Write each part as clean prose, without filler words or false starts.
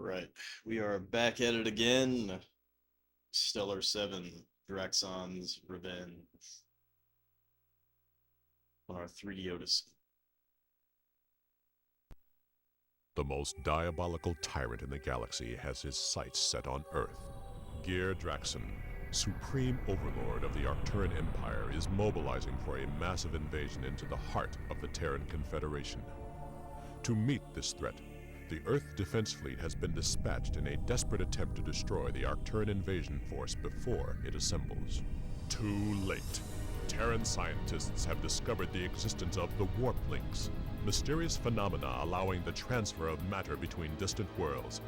Alright, we are back at it again. Stellar 7, Draxon's Revenge on our 3D Odyssey. The most diabolical tyrant in the galaxy has his sights set on Earth. Draxon, supreme overlord of the Arcturan Empire, is mobilizing for a massive invasion into the heart of the Terran Confederation. To meet this threat, the Earth Defense Fleet has been dispatched in a desperate attempt to destroy the Arcturan invasion force before it assembles. Too late. Terran scientists have discovered the existence of the warp links, mysterious phenomena allowing the transfer of matter between distant worlds.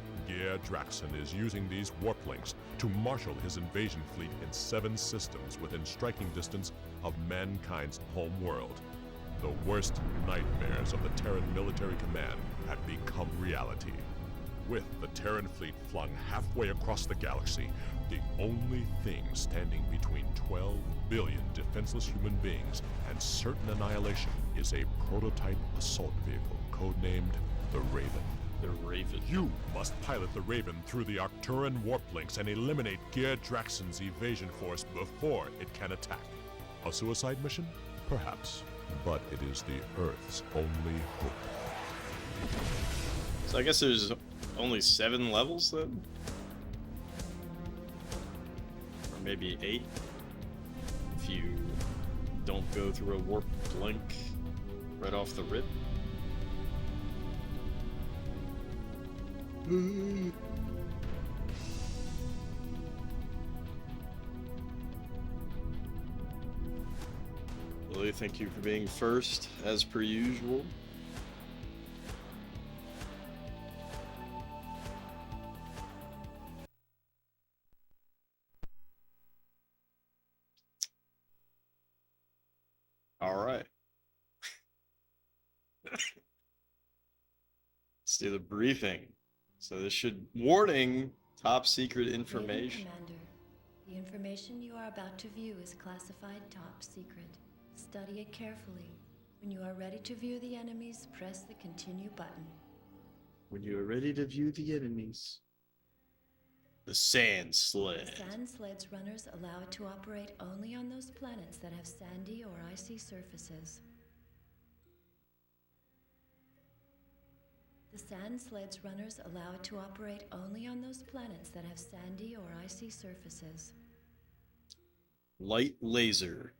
Draxon is using these warp links to marshal his invasion fleet in 7 systems within striking distance of mankind's home world. The worst nightmares of the Terran military command had become reality. With the Terran fleet flung halfway across the galaxy, the only thing standing between 12 billion defenseless human beings and certain annihilation is a prototype assault vehicle codenamed the Raven. The Raven. You must pilot the Raven through the Arcturan warp links and eliminate Draxon's evasion force before it can attack. A suicide mission? Perhaps. But it is the Earth's only hope. So I guess there's only 7 levels then? Or maybe 8? If you don't go through a warp link right off the rip? Lily, thank you for being first, as per usual. All right. Let's do the briefing. So this should warning top secret information. Commander, the information you are about to view is classified top secret. Study it carefully. When you are ready to view the enemies, press the continue button. When you are ready to view the enemies. The Sand Sled. The Sand Sled's runners allow it to operate only on those planets that have sandy or icy surfaces. The Sand Sled's runners allow it to operate only on those planets that have sandy or icy surfaces. Light laser.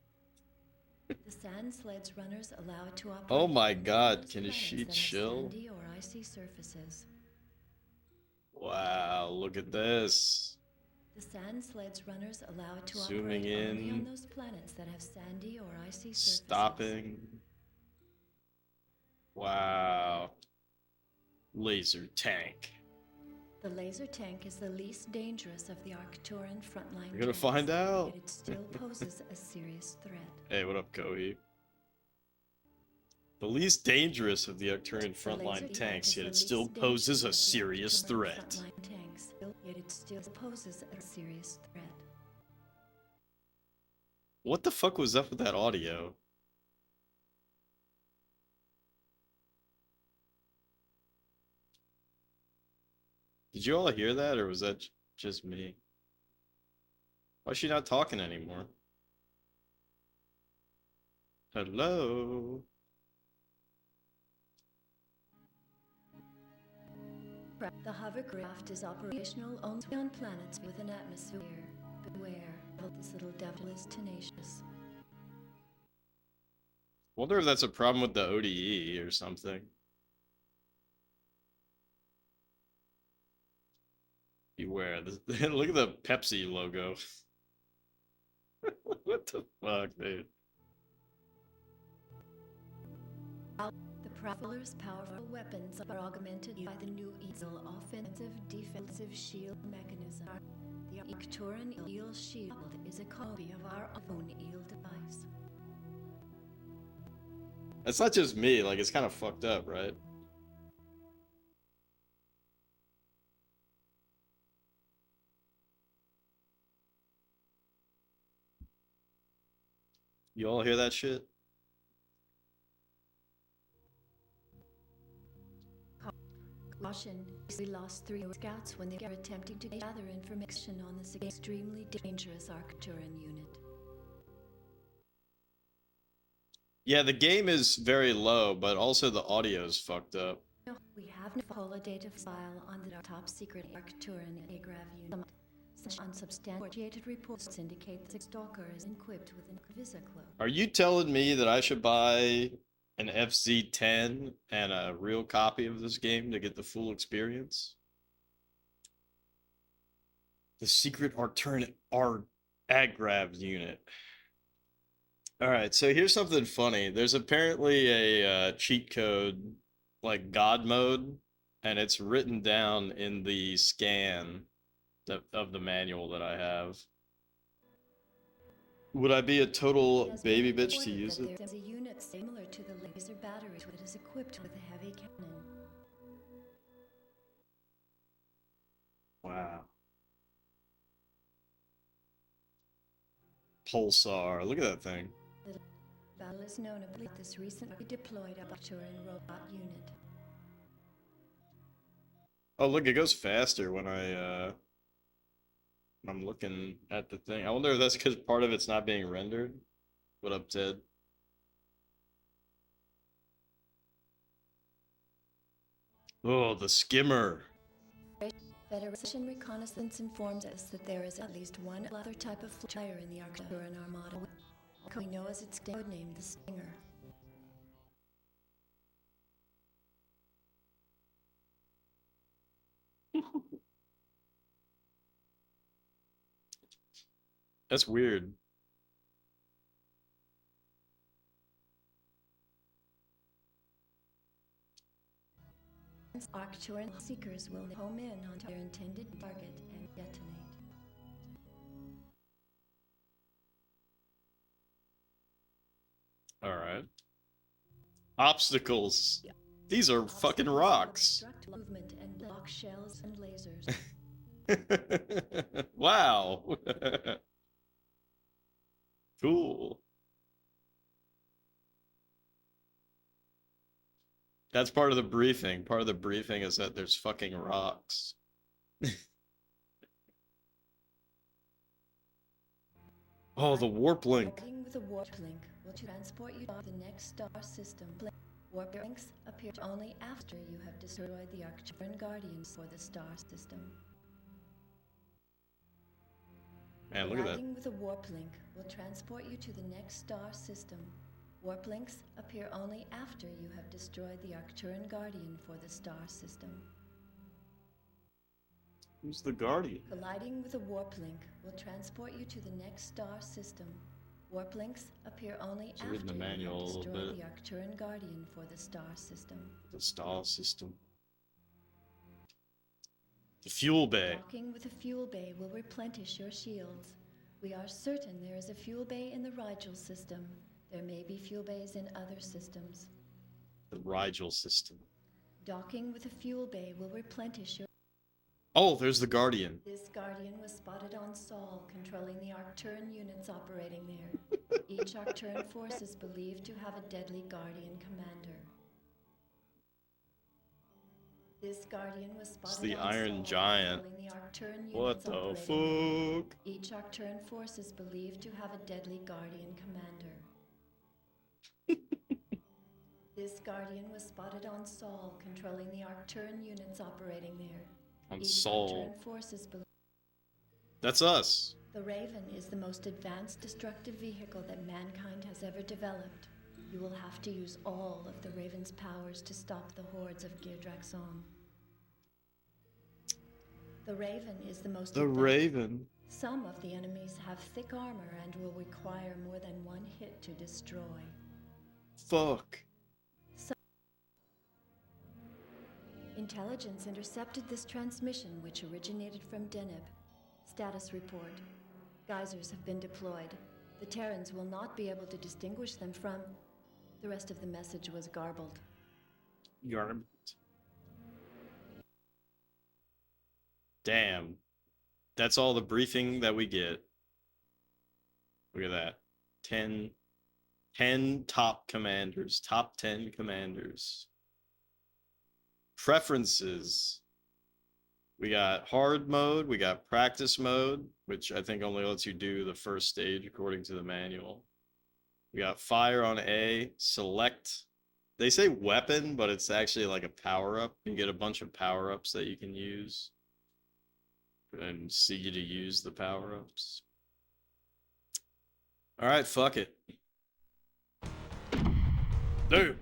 The Sand Sled's runners allow it to operate. Oh my only on god, those can a planets sheet that have chill? sandy or icy surfaces. Wow, look at this. The Sand Sled's runners allow it to Zooming operate only in. on those planets that have sandy or icy surfaces. Stopping. Wow. Laser tank. The laser tank is the least dangerous of the Arcturan frontline. We're gonna tanks, find out. Yet it still poses a serious threat. Hey, what up, Kohi? The least dangerous of the Arcturian The laser frontline tank tanks, is yet the it still least poses dangerous a of the serious Arcturan threat. frontline tanks, yet it still poses a serious threat. What the fuck was up with that audio? Did you all hear that, or was that just me? Why is she not talking anymore? Hello? The hovercraft is operational only on planets with an atmosphere. Beware, this little devil is tenacious. Wonder if that's a problem with the ODE or something. Beware. Look at the Pepsi logo. What the fuck, dude? The Prowler's powerful weapons are augmented by the new Eagle offensive defensive shield mechanism. The Arcturan Eel Shield is a copy of our own Eel device. That's not just me, like, it's kind of fucked up, right? You all hear that shit? Caution, we lost 3 scouts when they were attempting to gather information on this extremely dangerous Arcturan unit. Yeah, the game is very low, but also the audio's fucked up. We have no holodative file on the top secret Arcturan Agrav unit. Such unsubstantiated reports indicate that the stalker is equipped with an Visiclo. Are you telling me that I should buy an FZ10 and a real copy of this game to get the full experience? The secret Arcturan Agrav unit. Alright, so here's something funny. There's apparently a cheat code, like God mode, and it's written down in the scan of the manual that I have. Would I be a total baby bitch to use it? There's a unit similar to the laser battery that is equipped with a heavy cannon. Wow. Pulsar, look at that thing. The battle is known about this recently deployed Arcturan robot unit. Oh, look, it goes faster when I'm looking at the thing. I wonder if that's because part of it's not being rendered. What up, Ted? Oh, the skimmer. Federation reconnaissance informs us that there is at least one other type of flyer in the Arcturan Armada. We know as its code name, the Stinger. That's weird. Arcturan seekers will home in on their intended target and detonate. Alright. Obstacles. These are fucking rocks. Obstruct movement and block shells and lasers. Wow. Cool. That's part of the briefing. Part of the briefing is that there's fucking rocks. Oh, the warp link. Starting with a warp link will transport you to the next star system. Warp links appear only after you have destroyed the Arcturan Guardians for the star system. Man, look at that. Arriving with a warp link will transport you to the next star system. Warp links appear only after you have destroyed the Arcturan Guardian for the star system. Who's the Guardian? Colliding with a warp link will transport you to the next star system. Warp links appear only It's after reading the you manual a have little destroyed bit. the Arcturan Guardian for the star system. The star system. The fuel bay. Docking with a fuel bay will replenish your shields. We are certain there is a fuel bay in the Rigel system. There may be fuel bays in other systems. The Rigel system. Docking with a fuel bay will replenish your... Oh, there's the Guardian. This Guardian was spotted on Sol, controlling the Arcturan units operating there. Each Arcturan force is believed to have a deadly Guardian commander. This Guardian was spotted the on Iron Sol, Giant. controlling the Arcturan units What the operating there. fuck? Each Arcturan force is believed to have a deadly Guardian commander. This Guardian was spotted on Sol, controlling the Arcturan units operating there. On Each Sol. Arcturan force is That's us. The Raven is the most advanced destructive vehicle that mankind has ever developed. You will have to use all of the Raven's powers to stop the hordes of Draxon. The Raven is the most The advanced. Raven. Some of the enemies have thick armor and will require more than one hit to destroy. Fuck. Intelligence intercepted this transmission, which originated from Deneb. Status report. Geysers have been deployed. The Terrans will not be able to distinguish them from... The rest of the message was garbled. Garb. Damn. That's all the briefing that we get. Look at that. 10 top commanders. Top 10 commanders. preferences. We got hard mode, we got practice mode, which I think only lets you do the first stage according to the manual. We got fire on A, select. They say weapon, but it's actually like a power-up. You get a bunch of power-ups that you can use. And see you to use the power-ups. Alright, fuck it. Dude!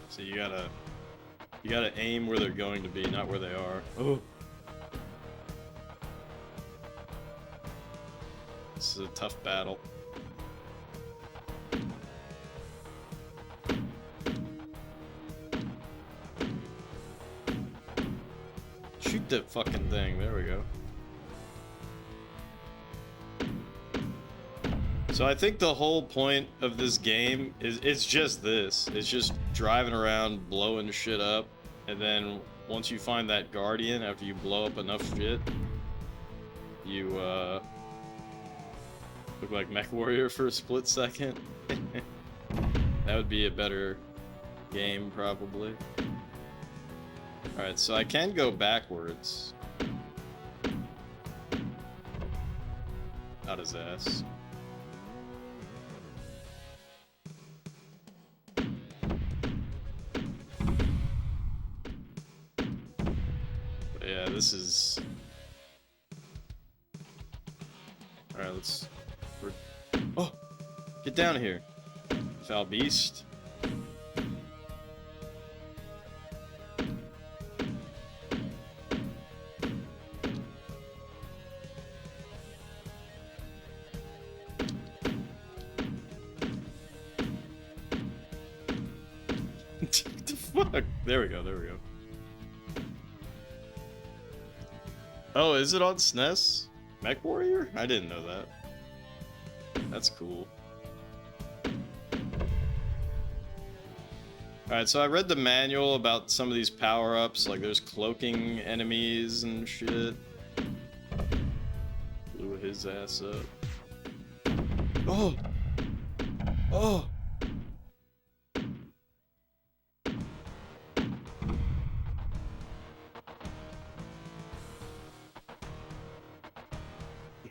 So you gotta aim where they're going to be, not where they are. Oh. This is a tough battle. Shoot that fucking thing, there we go. So I think the whole point of this game is it's just this. It's just driving around, blowing shit up, and then once you find that guardian, after you blow up enough shit, you look like Mech Warrior for a split second. That would be a better game, probably. Alright, so I can go backwards. Out his ass. But yeah, this is... Alright, let's... Oh! Get down here! Foul beast. The fuck? There we go, there we go. Oh, is it on SNES? Mech Warrior? I didn't know that. That's cool. Alright, so I read the manual about some of these power-ups, like there's cloaking enemies and shit. Blew his ass up. Oh! Oh!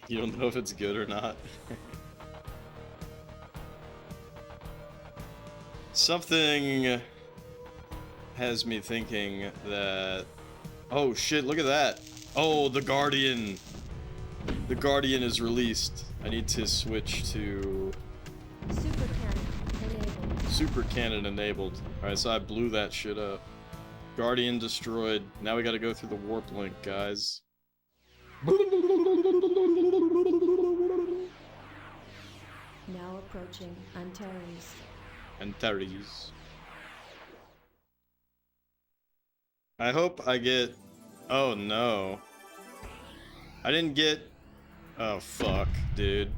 You don't know if it's good or not. Something has me thinking that... Oh shit, look at that! Oh, the Guardian! The Guardian is released. I need to switch to... Super cannon enabled. Super cannon enabled. Alright, so I blew that shit up. Guardian destroyed. Now we gotta go through the warp link, guys. Now approaching Antares. Antares. I hope I get... Oh no. I didn't get... Oh fuck, dude.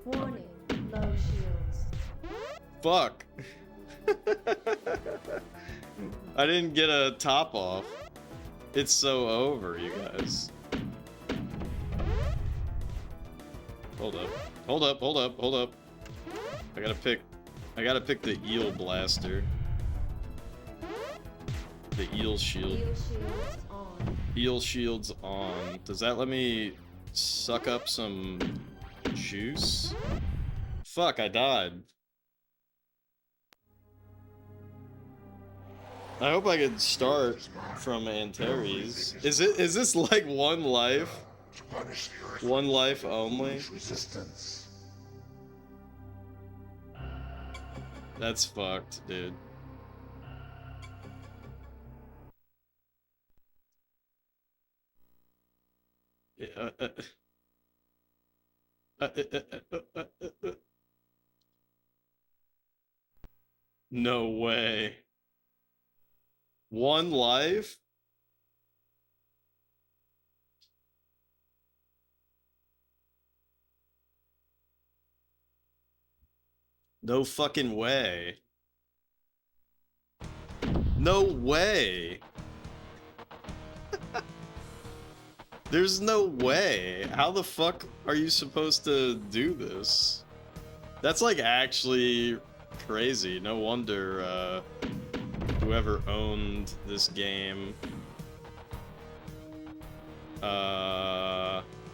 Warning, low shields. Fuck. I didn't get a top off. It's so over, you guys. Hold up. Hold up, hold up, hold up. I gotta pick the eel blaster. The eel shield. Eel shields on. Eel shields on. Does that let me suck up some juice? Fuck, I died. I hope I can start from Antares. Is this like one life? One life only? That's fucked, dude. No way. One life? No fucking way. No way. There's no way. How the fuck are you supposed to do this? That's like actually crazy. No wonder whoever owned this game,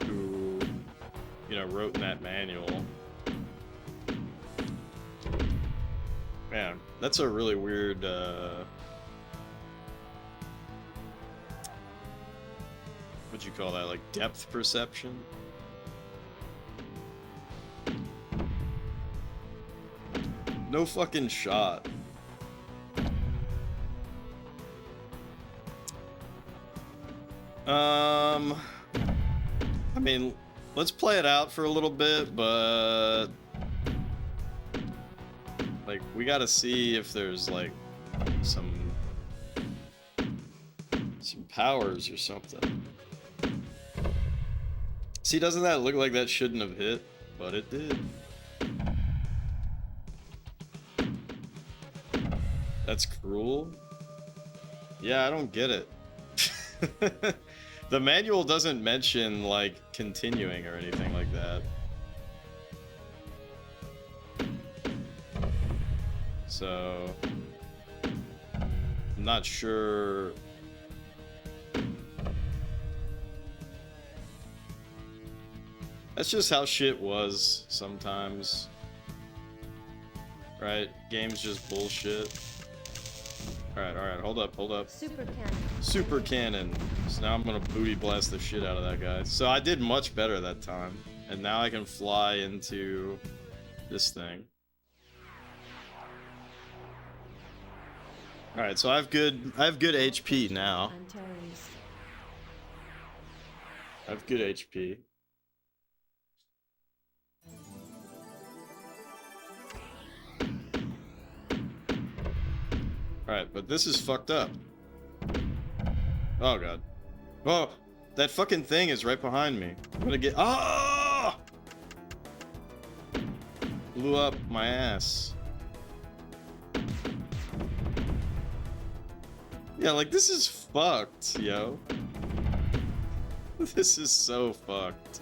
who, you know, wrote in that manual. Man, that's a really weird, what'd you call that, like depth perception? No fucking shot. I mean, let's play it out for a little bit, but like we gotta see if there's like some powers or something. See, doesn't that look like that shouldn't have hit? But it did. That's cruel. Yeah, I don't get it. The manual doesn't mention like continuing or anything like that. So I'm not sure. That's just how shit was sometimes. Right? Games just bullshit. Alright, hold up. Super cannon. So now I'm gonna booty blast the shit out of that guy. So I did much better that time. And now I can fly into this thing. Alright, so I have good HP now. I have good HP. Alright, but this is fucked up. Oh god. Oh! That fucking thing is right behind me. I'm gonna get. Ah! Blew up my ass. Yeah, like this is fucked, yo. This is so fucked.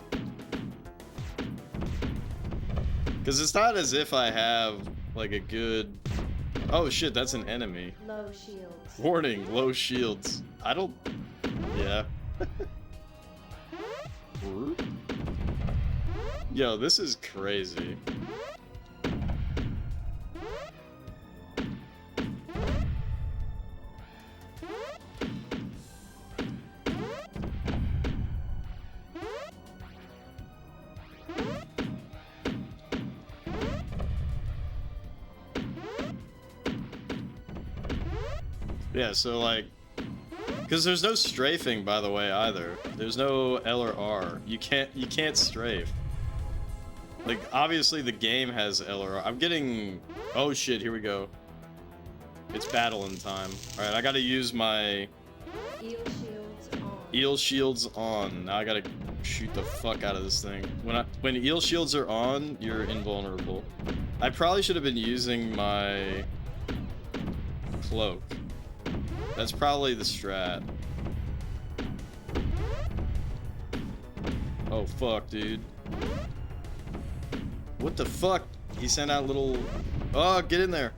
Because it's not as if I have like a good. Oh shit, that's an enemy. Low shields. Warning, low shields. I don't. Yeah. Yo, this is crazy. Yeah, so like, because there's no strafing, by the way, either. There's no L or R. You can't strafe. Like, obviously the game has L or R. I'm getting. Oh shit! Here we go. It's battling time. All right, I gotta use my Eel shields on. eel shields on. Now I gotta shoot the fuck out of this thing. When eel shields are on, you're invulnerable. I probably should have been using my cloak. That's probably the strat. Oh fuck, dude. What the fuck? He sent out little. Oh, get in there.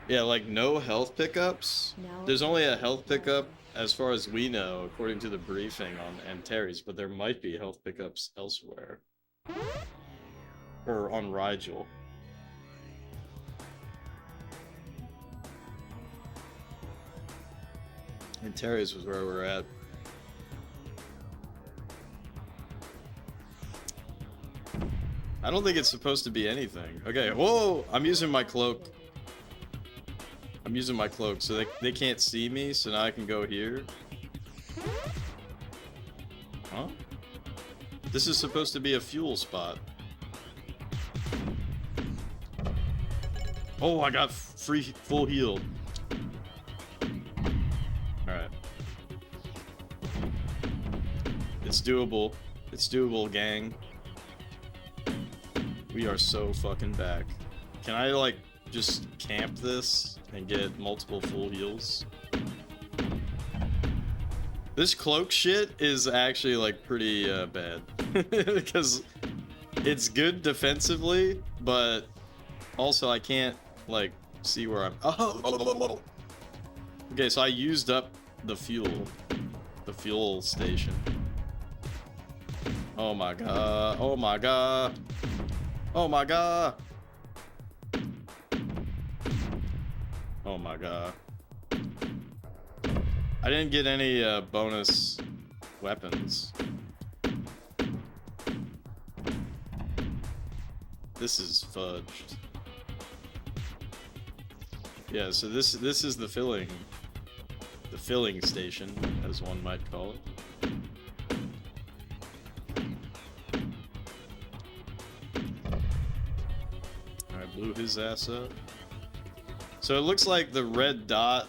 Yeah, like no health pickups. Now There's only a health pickup as far as we know, according to the briefing on Antares, but there might be health pickups elsewhere. Or on Rigel. Antares was where we're at. I don't think it's supposed to be anything. Okay, whoa! I'm using my cloak. I'm using my cloak, so they can't see me, so now I can go here. Huh? This is supposed to be a fuel spot. Oh, I got full heal. Alright. It's doable. It's doable, gang. We are so fucking back. Can I, like, just camp this and get multiple full heals? This cloak shit is actually, like, pretty bad. Because it's good defensively, but Also, I can't, like, see where I'm... Oh! Okay, so I used up the fuel station. Oh my god, oh my god, oh my god, oh my god. I didn't get any bonus weapons. This is fudged. Yeah, so this is the filling station, as one might call it. Alright, blew his ass up. So it looks like the red dot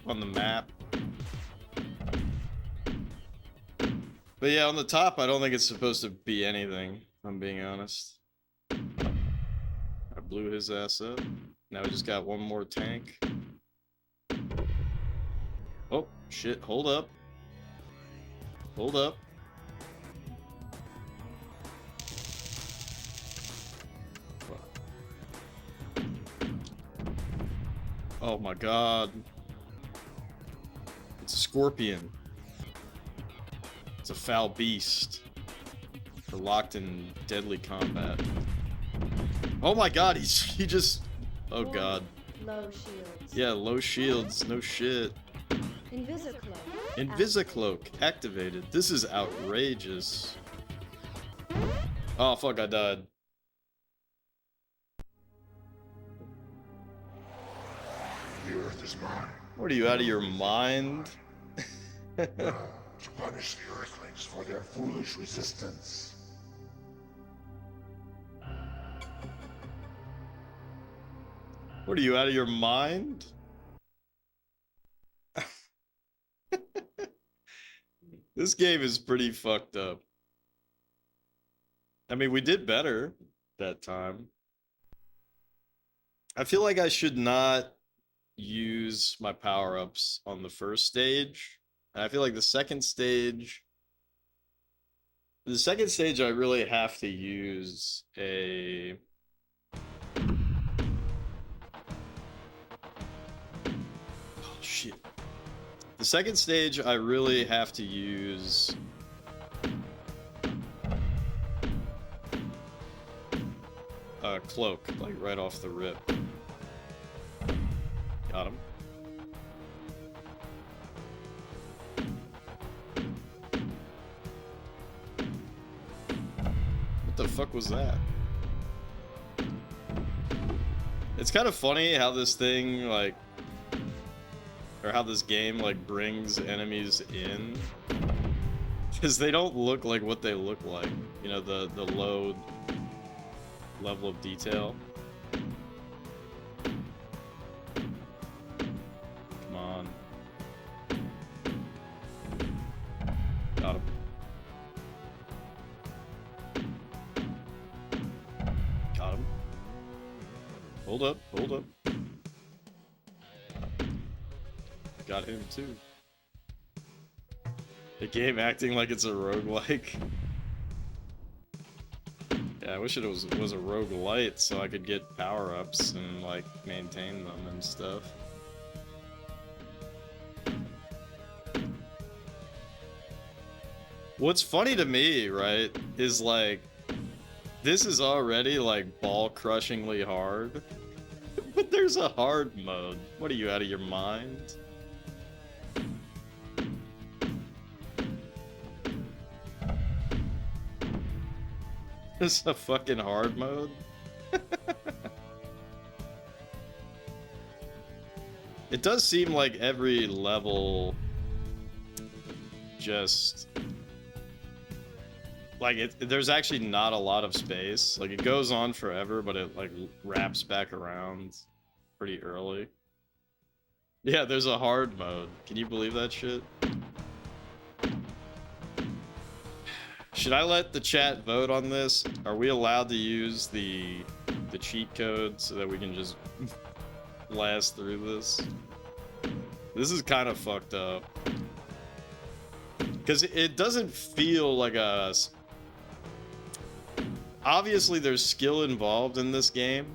on the map. But yeah, on the top, I don't think it's supposed to be anything, if I'm being honest. I blew his ass up. Now we just got one more tank. Oh, shit, hold up. Hold up. Oh my god. It's a scorpion. It's a foul beast. We're locked in deadly combat. Oh my god, he just... Oh god. Low shields. Yeah, low shields, no shit. Invisicloak. Invisicloak activated. This is outrageous. Oh fuck, I died. The earth is mine. What are you, out of your mind? To punish the earthlings for their foolish resistance. What are you, out of your mind? This game is pretty fucked up. I mean, we did better that time. I feel like I should not use my power-ups on the first stage. And I feel like the second stage I really have to use a... Oh, shit. The second stage, I really have to use... a cloak, like right off the rip. Got him. What the fuck was that? It's kind of funny how this thing, like... or how this game, like, brings enemies in. Because they don't look like what they look like. You know, the low level of detail. Come on. Got him. Got him. Hold up, hold up. Got him too. The game acting like it's a roguelike. Yeah, I wish it was a roguelite so I could get power-ups and like maintain them and stuff. What's funny to me, right, is like this is already like ball-crushingly hard. But there's a hard mode. What are you, out of your mind? There's a fucking hard mode? It does seem like every level just... like, there's actually not a lot of space. Like, it goes on forever, but it, like, wraps back around pretty early. Yeah, there's a hard mode. Can you believe that shit? Should I let the chat vote on this? Are we allowed to use the cheat code so that we can just blast through this? This is kind of fucked up. Because it doesn't feel like a... obviously there's skill involved in this game,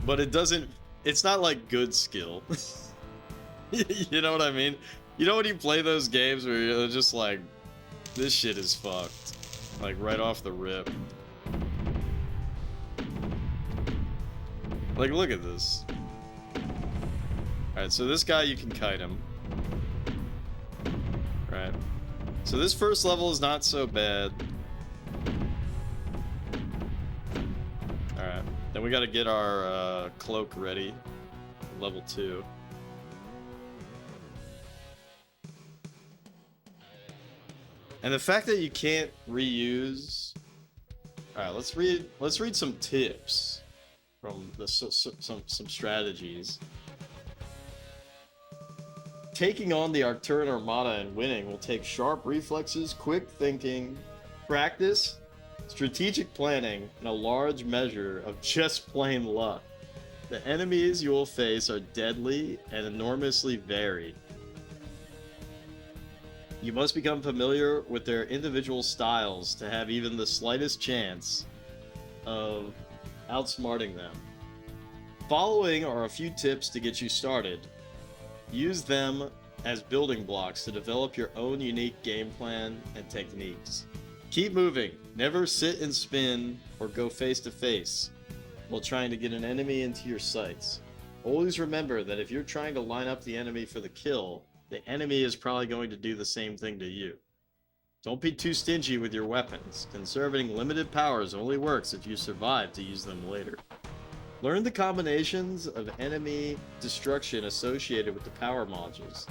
but it's not like good skill. You know what I mean? You know when you play those games where you're just like, this shit is fucked. Like right off the rip. Like, look at this. Alright, so this guy, you can kite him. Right. So this first level is not so bad. Alright. Then we gotta get our cloak ready. Level 2. And the fact that you can't reuse... Alright, let's read some tips from the some strategies. Taking on the Arcturan Armada and winning will take sharp reflexes, quick thinking, practice, strategic planning, and a large measure of just plain luck. The enemies you will face are deadly and enormously varied. You must become familiar with their individual styles to have even the slightest chance of outsmarting them. Following are a few tips to get you started. Use them as building blocks to develop your own unique game plan and techniques. Keep moving. Never sit and spin or go face to face while trying to get an enemy into your sights. Always remember that if you're trying to line up the enemy for the kill, the enemy is probably going to do the same thing to you. Don't be too stingy with your weapons. Conserving limited powers only works if you survive to use them later. Learn the combinations of enemy destruction associated with the power modules.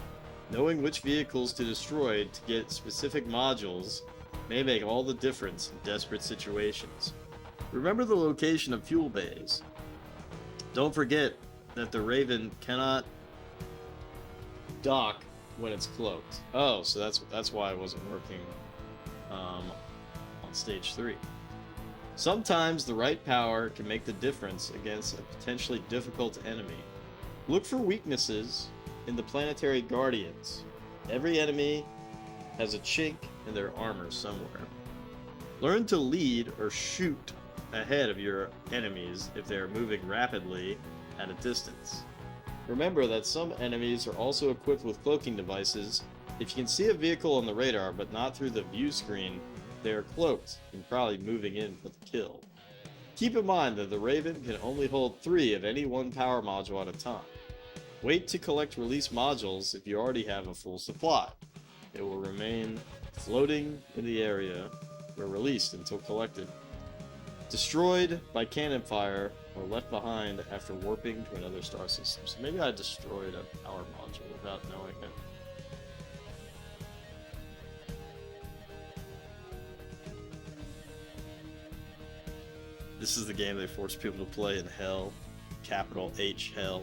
Knowing which vehicles to destroy to get specific modules may make all the difference in desperate situations. Remember the location of fuel bays. Don't forget that the Raven cannot dock when it's cloaked. Oh, so that's why it wasn't working on stage 3. Sometimes the right power can make the difference against a potentially difficult enemy. Look for weaknesses in the planetary guardians. Every enemy has a chink in their armor somewhere. Learn to lead or shoot ahead of your enemies if they are moving rapidly at a distance. Remember that some enemies are also equipped with cloaking devices. If you can see a vehicle on the radar but not through the view screen, they are cloaked and probably moving in for the kill. Keep in mind that the Raven can only hold 3 of any one power module at a time. Wait to collect release modules if you already have a full supply. It will remain floating in the area where released until collected. Destroyed by cannon fire or left behind after warping to another star system. So maybe I destroyed a power module without knowing it. This is the game they force people to play in hell, capital H hell,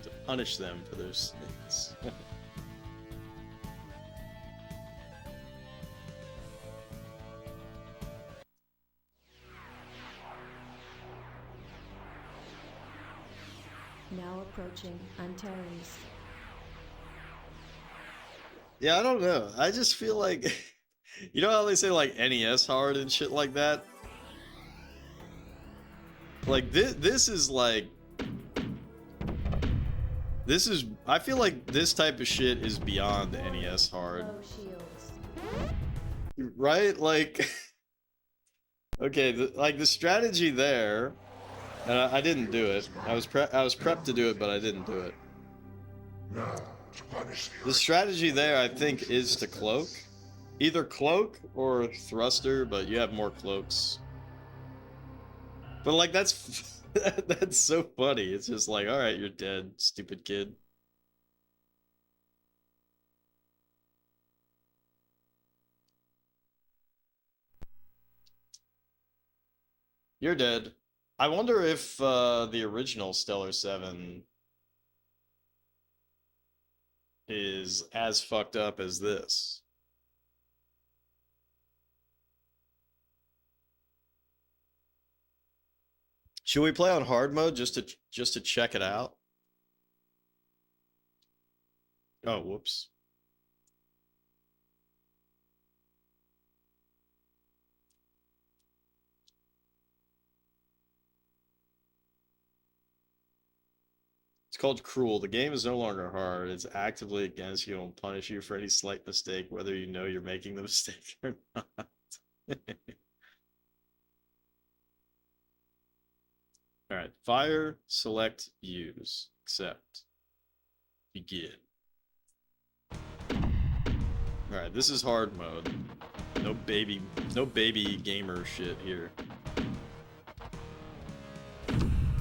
to punish them for their sins. Now approaching Antares. Yeah, I don't know. I just feel like, you know how they say like NES hard and shit like that? Like this is like, I feel like this type of shit is beyond the NES hard. Low shields. Right? Like, okay, the strategy there, and I didn't do it. I was prepped to do it, but I didn't do it. Now, to punish The strategy there, I think, is to cloak. Either cloak or thruster, but you have more cloaks. But like, that's that's so funny. It's just like, all right, you're dead, stupid kid. You're dead. I wonder if the original Stellar 7 is as fucked up as this. Should we play on hard mode just to check it out? Oh, whoops. It's called Cruel. The game is no longer hard. It's actively against you and will punish you for any slight mistake, whether you know you're making the mistake or not. Alright, fire, select, use, accept, begin. Alright, this is hard mode. No baby gamer shit here.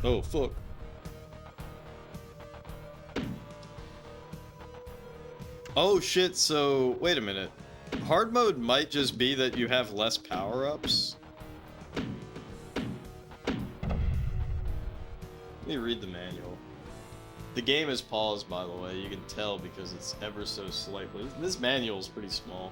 Oh, fuck. Oh shit, so wait a minute. Hard mode might just be that you have less power-ups. Let me read the manual. The game is paused, by the way. You can tell because it's ever so slightly. This manual is pretty small.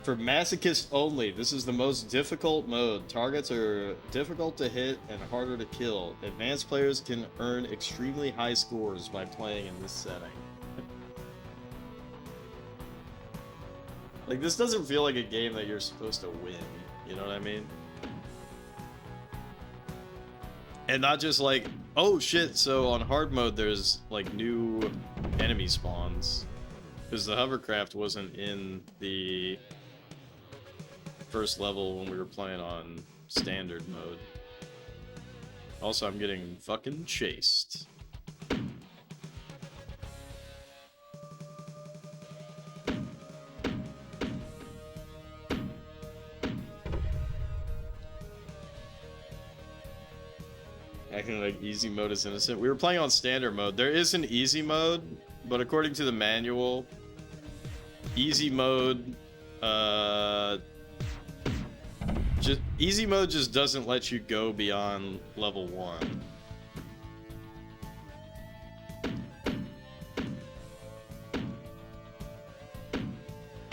For masochists only, this is the most difficult mode. Targets are difficult to hit and harder to kill. Advanced players can earn extremely high scores by playing in this setting. Like, this doesn't feel like a game that you're supposed to win. You know what I mean? And not just like, oh shit, so on hard mode there's like new enemy spawns. Because the hovercraft wasn't in the first level when we were playing on standard mode. Also, I'm getting fucking chased. Acting like easy mode is innocent. We were playing on standard mode. There is an easy mode, but according to the manual, easy mode, easy mode just doesn't let you go beyond level 1.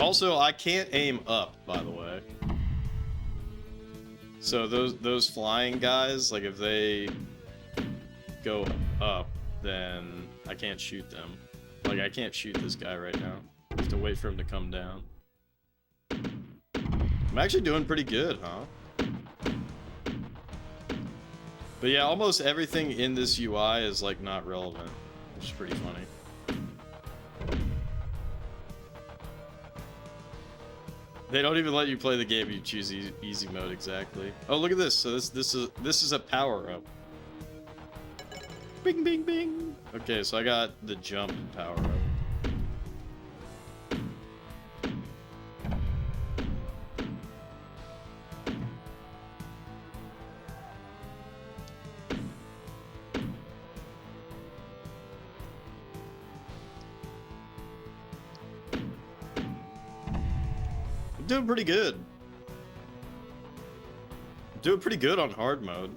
Also, I can't aim up, by the way. So those flying guys, like if they go up, then I can't shoot them. Like I can't shoot this guy right now. I have to wait for him to come down. I'm actually doing pretty good, huh? But yeah, almost everything in this UI is like not relevant, which is pretty funny. They don't even let you play the game if you choose easy mode exactly. Oh, look at this. So this is a power up. Bing bing bing. Okay, so I got the jump power up. I'm doing pretty good. I'm doing pretty good on hard mode.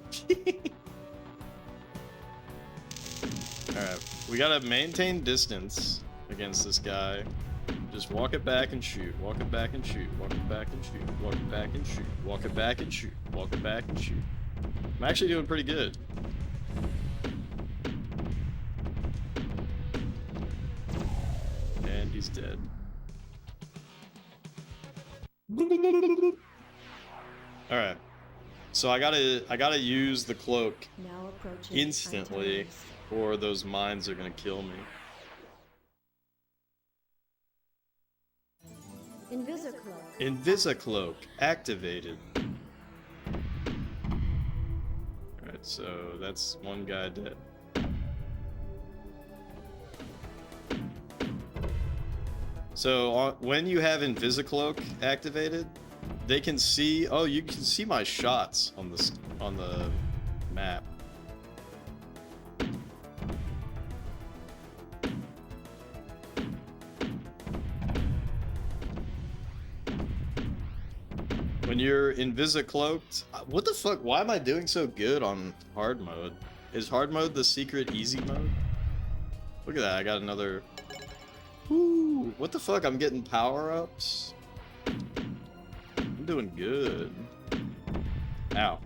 Alright, we gotta maintain distance against this guy. Just walk it back and shoot. Walk it back and shoot. Walk it back and shoot. Walk it back and shoot. Walk it back and shoot. Walk it back and shoot. I'm actually doing pretty good. And he's dead. Alright. So I gotta use the cloak Now approaching instantly, Antares. or those mines are gonna kill me. Invisicloak. Invisicloak activated. Alright, so that's one guy dead. So when you have Invisicloak activated, they can see. Oh, you can see my shots on the map. When you're Invisicloaked, what the fuck? Why am I doing so good on hard mode? Is hard mode the secret easy mode? Look at that! I got another. Woo! What the fuck? I'm getting power-ups. I'm doing good. Ow.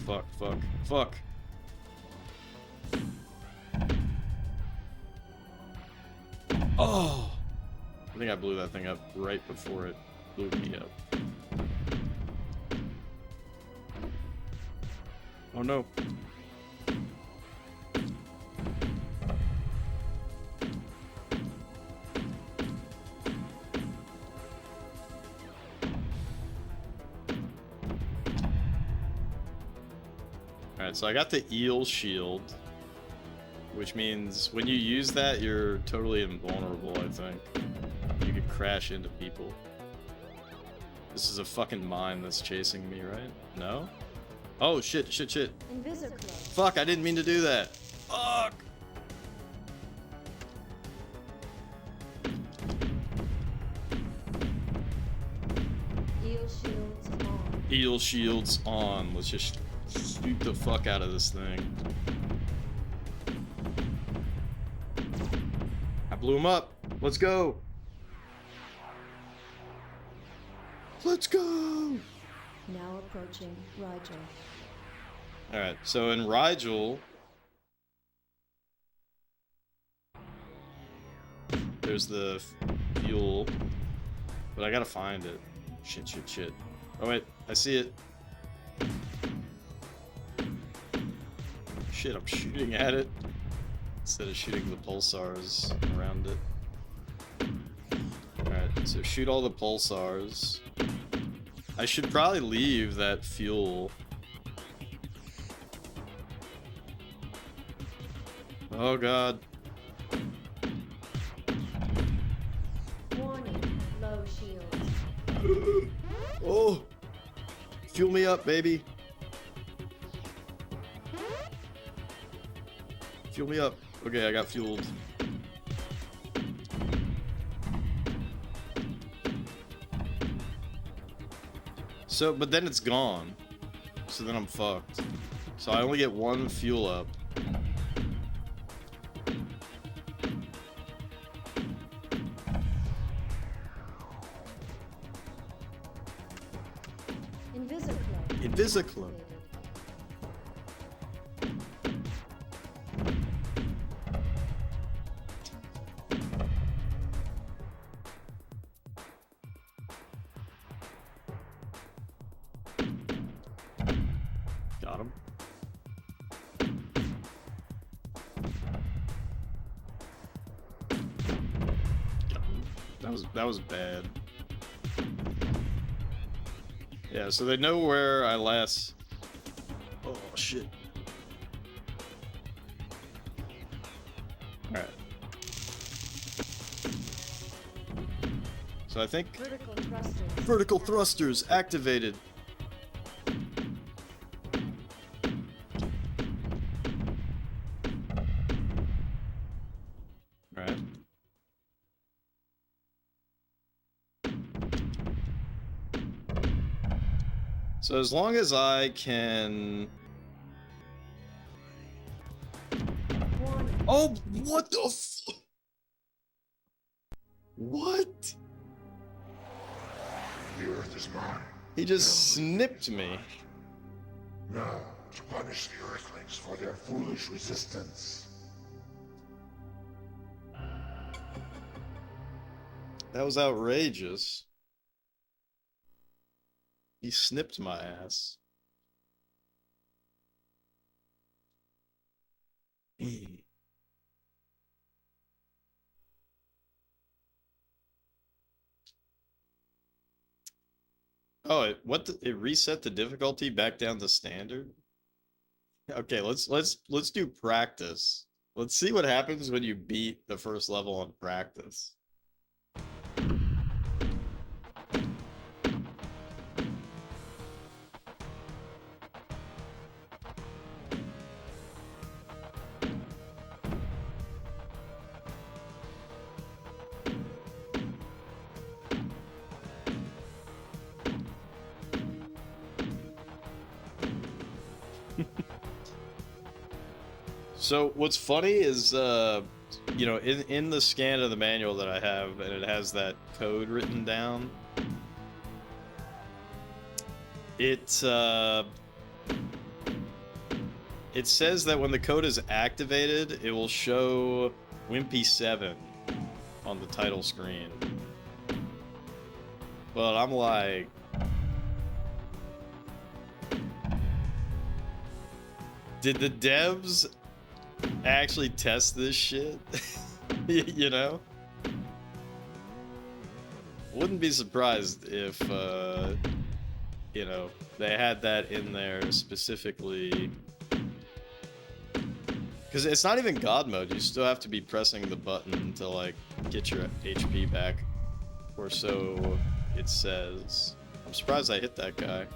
Fuck, fuck, fuck. Oh! I think I blew that thing up right before it blew me up. Oh no. Alright, so I got the eel shield, which means when you use that, you're totally invulnerable, I think. You could crash into people. This is a fucking mine that's chasing me, right? No? Oh, shit. Invisicloak. Fuck, I didn't mean to do that. Fuck! Eel shields on. Eel shields on. Let's just shoot the fuck out of this thing. I blew him up. Let's go. Let's go. Now approaching Rigel. Alright, so in Rigel, there's the fuel, but I gotta find it. Shit. Oh wait, I see it. Shit, I'm shooting at it instead of shooting the pulsars around it. Alright, so shoot all the pulsars. I should probably leave that fuel. Oh god. Warning, low shields. Oh! Fuel me up, baby. Fuel me up. Okay, I got fueled. So, but then it's gone. So then I'm fucked. So I only get one fuel up. Invisicloak. Invisicloak. Got him. Got him. That was bad. Yeah, so they know where I last. Oh shit. All right. So I think Vertical thrusters. vertical thrusters activated. All right. So as long as I can. Warning. Oh, what the f- What? The Earth is mine. He just snipped me. Now, to punish the Earthlings for their foolish resistance. That was outrageous. He snipped my ass. Oh, it reset the difficulty back down to standard? Okay, let's do practice. Let's see what happens when you beat the first level on practice. So what's funny is, you know, in the scan of the manual that I have, and it has that code written down. It says that when the code is activated, it will show Wimpy 7 on the title screen. But I'm like, did the devs actually test this shit? You know? Wouldn't be surprised if, you know, they had that in there specifically Because it's not even God mode. You still have to be pressing the button to, like, get your HP back. Or so it says. I'm surprised I hit that guy.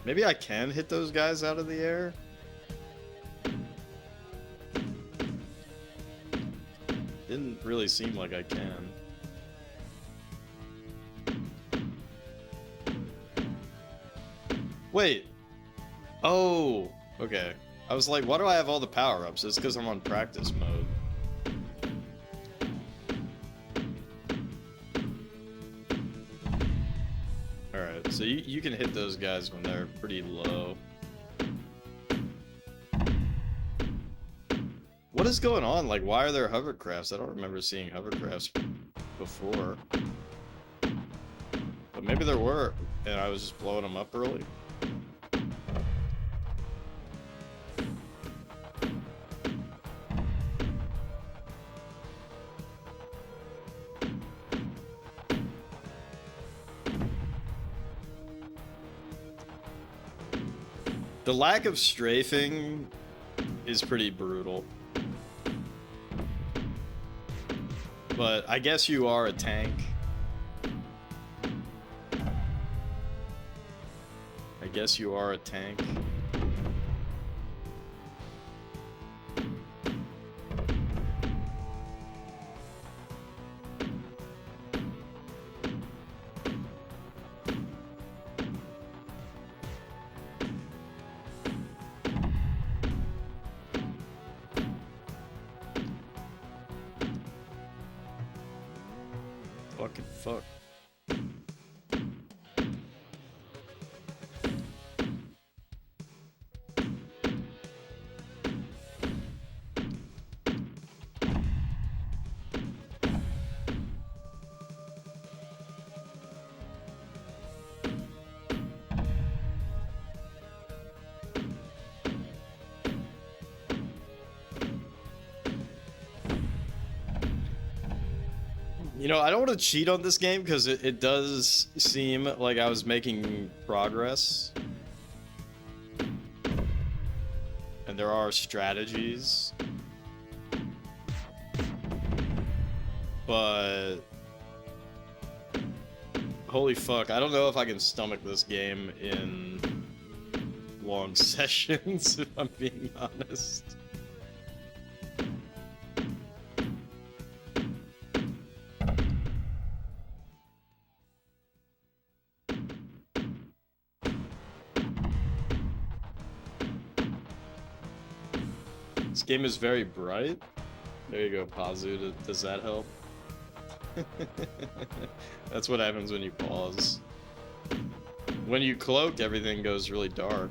Maybe I can hit those guys out of the air? Didn't really seem like I can. Wait. Oh, okay. I was like, why do I have all the power-ups? It's because I'm on practice mode. Alright, so you can hit those guys when they're pretty low. What is going on? Like, why are there hovercrafts? I don't remember seeing hovercrafts before. But maybe there were, and I was just blowing them up early. The lack of strafing is pretty brutal. But I guess you are a tank. I guess you are a tank. Fucking fuck. You know, I don't want to cheat on this game because it does seem like I was making progress. And there are strategies. But holy fuck, I don't know if I can stomach this game in long sessions, if I'm being honest. This game is very bright. There you go, Pazu. Does that help? That's what happens when you pause. When you cloak, everything goes really dark.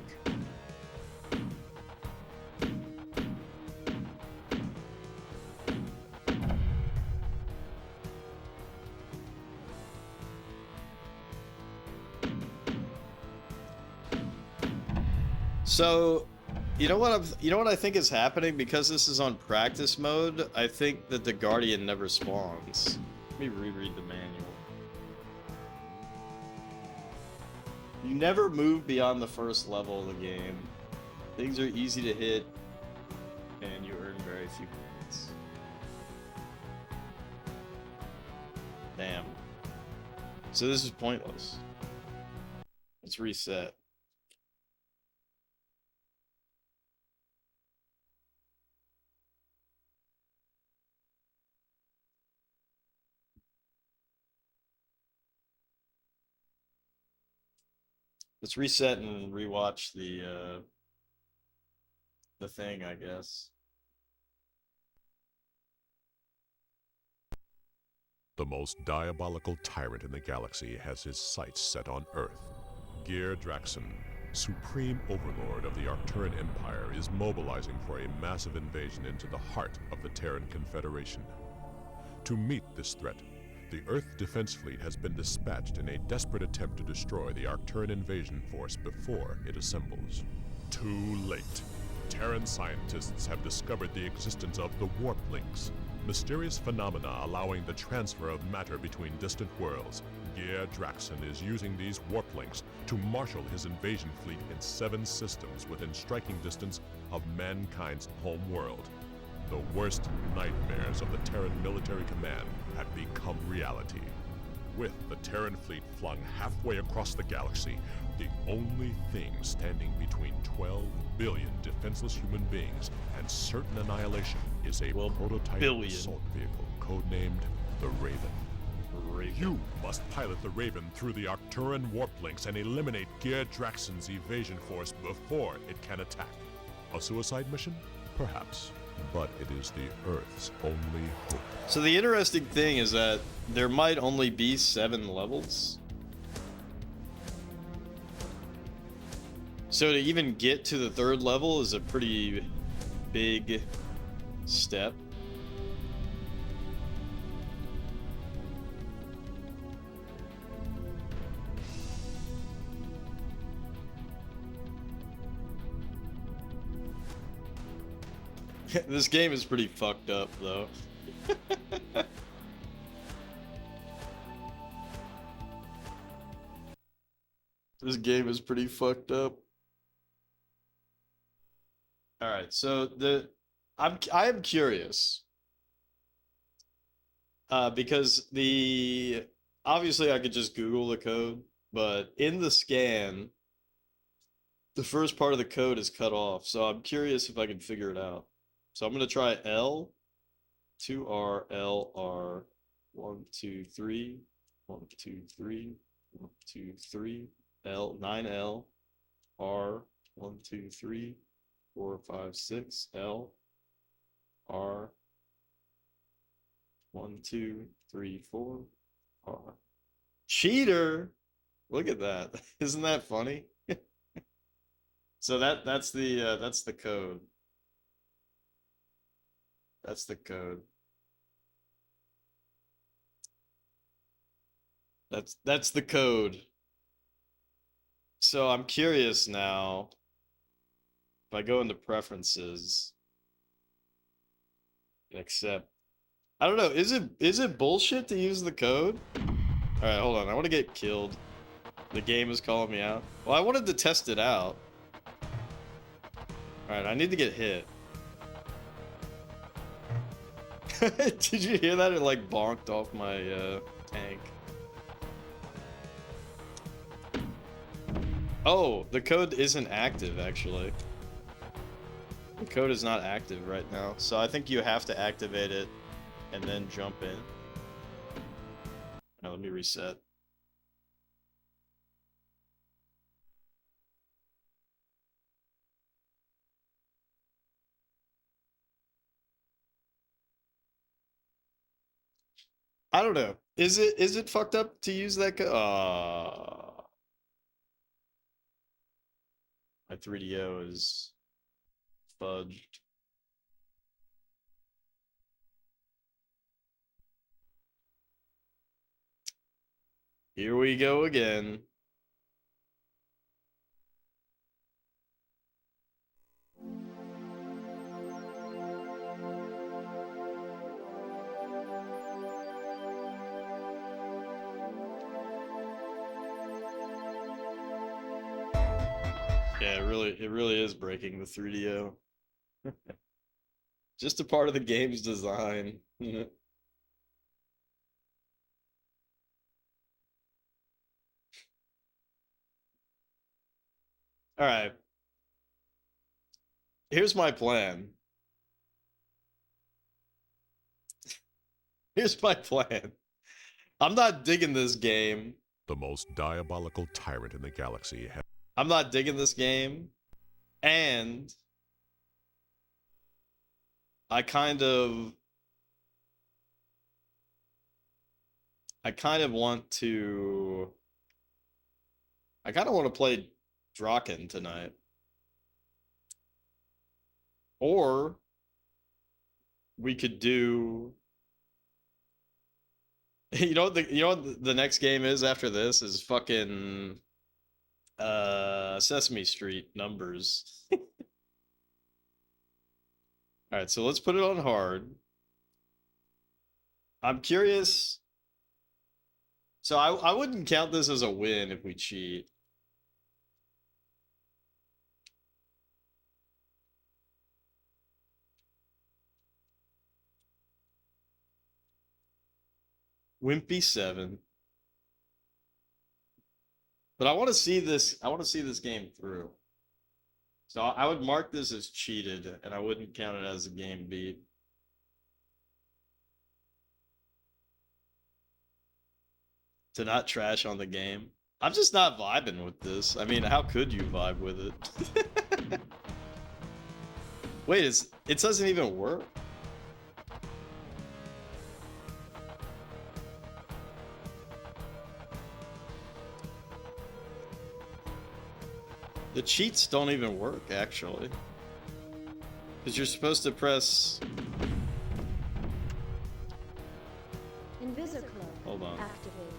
So, you know what I think is happening? Because this is on practice mode, I think that the Guardian never spawns. Let me reread the manual. You never move beyond the first level of the game. Things are easy to hit, and you earn very few points. Damn. So this is pointless. Let's reset. Let's reset and rewatch the thing, I guess. The most diabolical tyrant in the galaxy has his sights set on Earth. Draxon, supreme overlord of the Arcturan Empire, is mobilizing for a massive invasion into the heart of the Terran Confederation. To meet this threat, the Earth Defense Fleet has been dispatched in a desperate attempt to destroy the Arcturan invasion force before it assembles. Too late. Terran scientists have discovered the existence of the warp links, Mysterious phenomena allowing the transfer of matter between distant worlds. Gear Draxon is using these warp links to marshal his invasion fleet in 7 systems within striking distance of mankind's home world. The worst nightmares of the Terran military command have become reality. With the Terran fleet flung halfway across the galaxy, the only thing standing between 12 billion defenseless human beings and certain annihilation is a prototype assault vehicle codenamed the Raven. You must pilot the Raven through the Arcturan warp links and eliminate Gear Draxon's evasion force before it can attack. A suicide mission? Perhaps. But it is the Earth's only hope. So the interesting thing is that there might only be 7 levels. So to even get to the 3rd level is a pretty big step. This game is pretty fucked up, though. This game is pretty fucked up. All right, so I am curious because obviously I could just Google the code, but in the scan, the first part of the code is cut off. So I'm curious if I can figure it out. So I'm going to try L, 2R, L, R, 1, 2, 3, 1, 2, 3, 1, 2, 3, L, 9L, R, 1, 2, 3, 4, 5, 6, L, R, 1, 2, 3, 4, R. Cheater! Look at that. Isn't that funny? So that's the code. That's the code. That's the code. So I'm curious now. If I go into preferences, accept. I don't know. Is it bullshit to use the code? All right, hold on. I want to get killed. The game is calling me out. Well, I wanted to test it out. All right, I need to get hit. Did you hear that? It like bonked off my tank. Oh, the code isn't active actually. The code is not active right now, so I think you have to activate it and then jump in. Now let me reset. I don't know. Is it fucked up to use that code? My 3DO is fudged. Here we go again. Yeah, it really is breaking the 3DO. Just a part of the game's design. All right. Here's my plan. Here's my plan. I'm not digging this game. The most diabolical tyrant in the galaxy has... I'm not digging this game. And I kind of want to play Draken tonight. Or we could do you know what the next game is after this is fucking Sesame Street numbers. All right, so let's put it on hard. I'm curious. So I wouldn't count this as a win if we cheat. Wimpy 7. But I want to see this. I want to see this game through. So I would mark this as cheated, and I wouldn't count it as a game beat. To not trash on the game. I'm just not vibing with this. I mean, how could you vibe with it? Wait, it doesn't even work? The cheats don't even work, actually. Because you're supposed to press... Invisicloak Hold on. activated.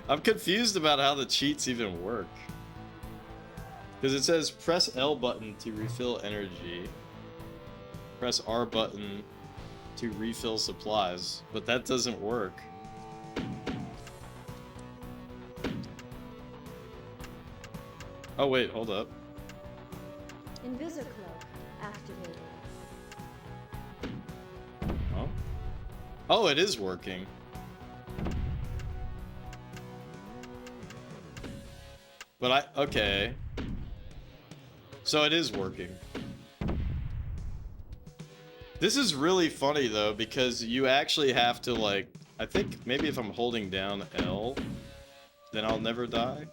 I'm confused about how the cheats even work. Because it says press L button to refill energy. Press R button to refill supplies. But that doesn't work. Oh wait, hold up. Invisicloak activated. Oh? Oh, it is working. But okay. So it is working. This is really funny though, because you actually have to like, I think maybe if I'm holding down L, then I'll never die.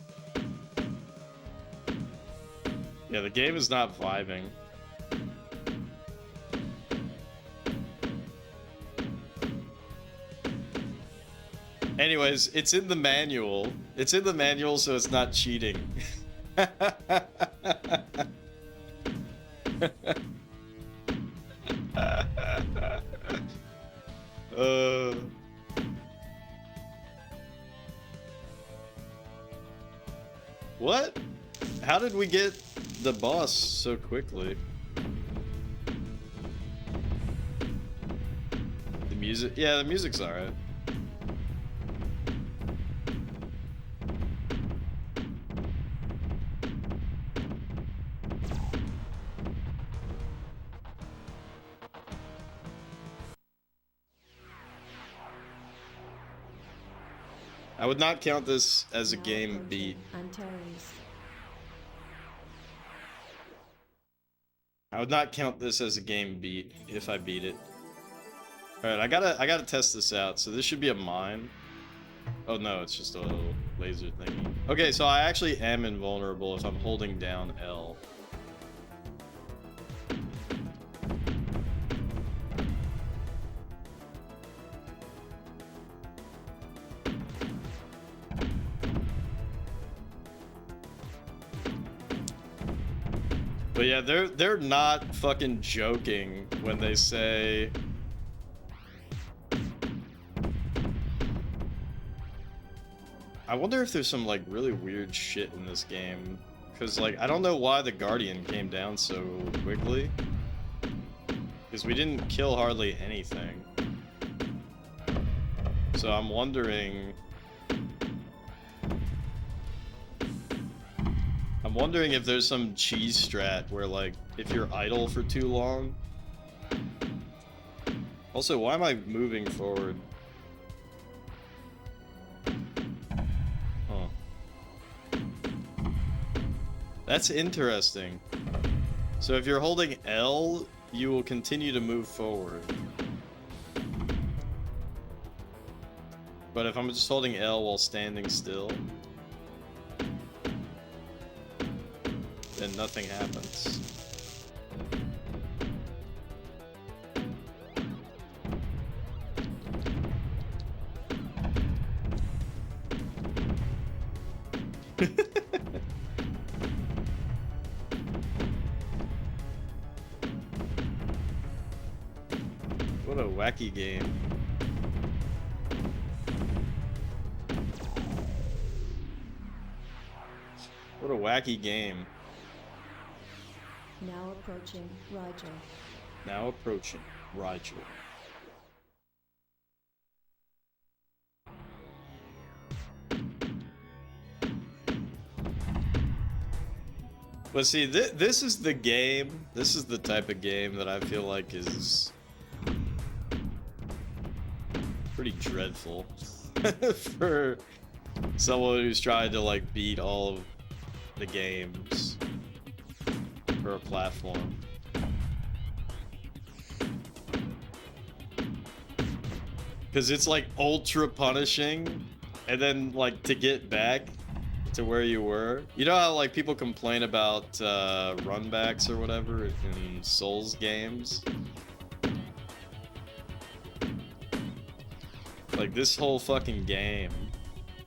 Yeah, the game is not vibing. Anyways, it's in the manual. It's in the manual, so it's not cheating. What? How did we get the boss so quickly? The music? Yeah, the music's alright. I would not count this as a game beat. Antares. I would not count this as a game beat if I beat it. Alright, I gotta test this out. So this should be a mine. Oh no, it's just a little laser thingy. Okay, so I actually am invulnerable if I'm holding down L. But yeah, they're not fucking joking when they say I wonder if there's some like really weird shit in this game, cuz like I don't know why the Guardian came down so quickly. Cuz we didn't kill hardly anything. So I'm wondering if there's some cheese strat where, like, if you're idle for too long... Also, why am I moving forward? Huh. That's interesting. So if you're holding L, you will continue to move forward. But if I'm just holding L while standing still... then nothing happens. What a wacky game. What a wacky game. Now approaching Rigel. Now approaching Rigel. But see, this is the game. This is the type of game that I feel like is pretty dreadful for someone who's trying to like beat all of the games for a platform. Because it's like ultra punishing, and then like to get back to where you were. You know how like people complain about runbacks or whatever in Souls games? Like this whole fucking game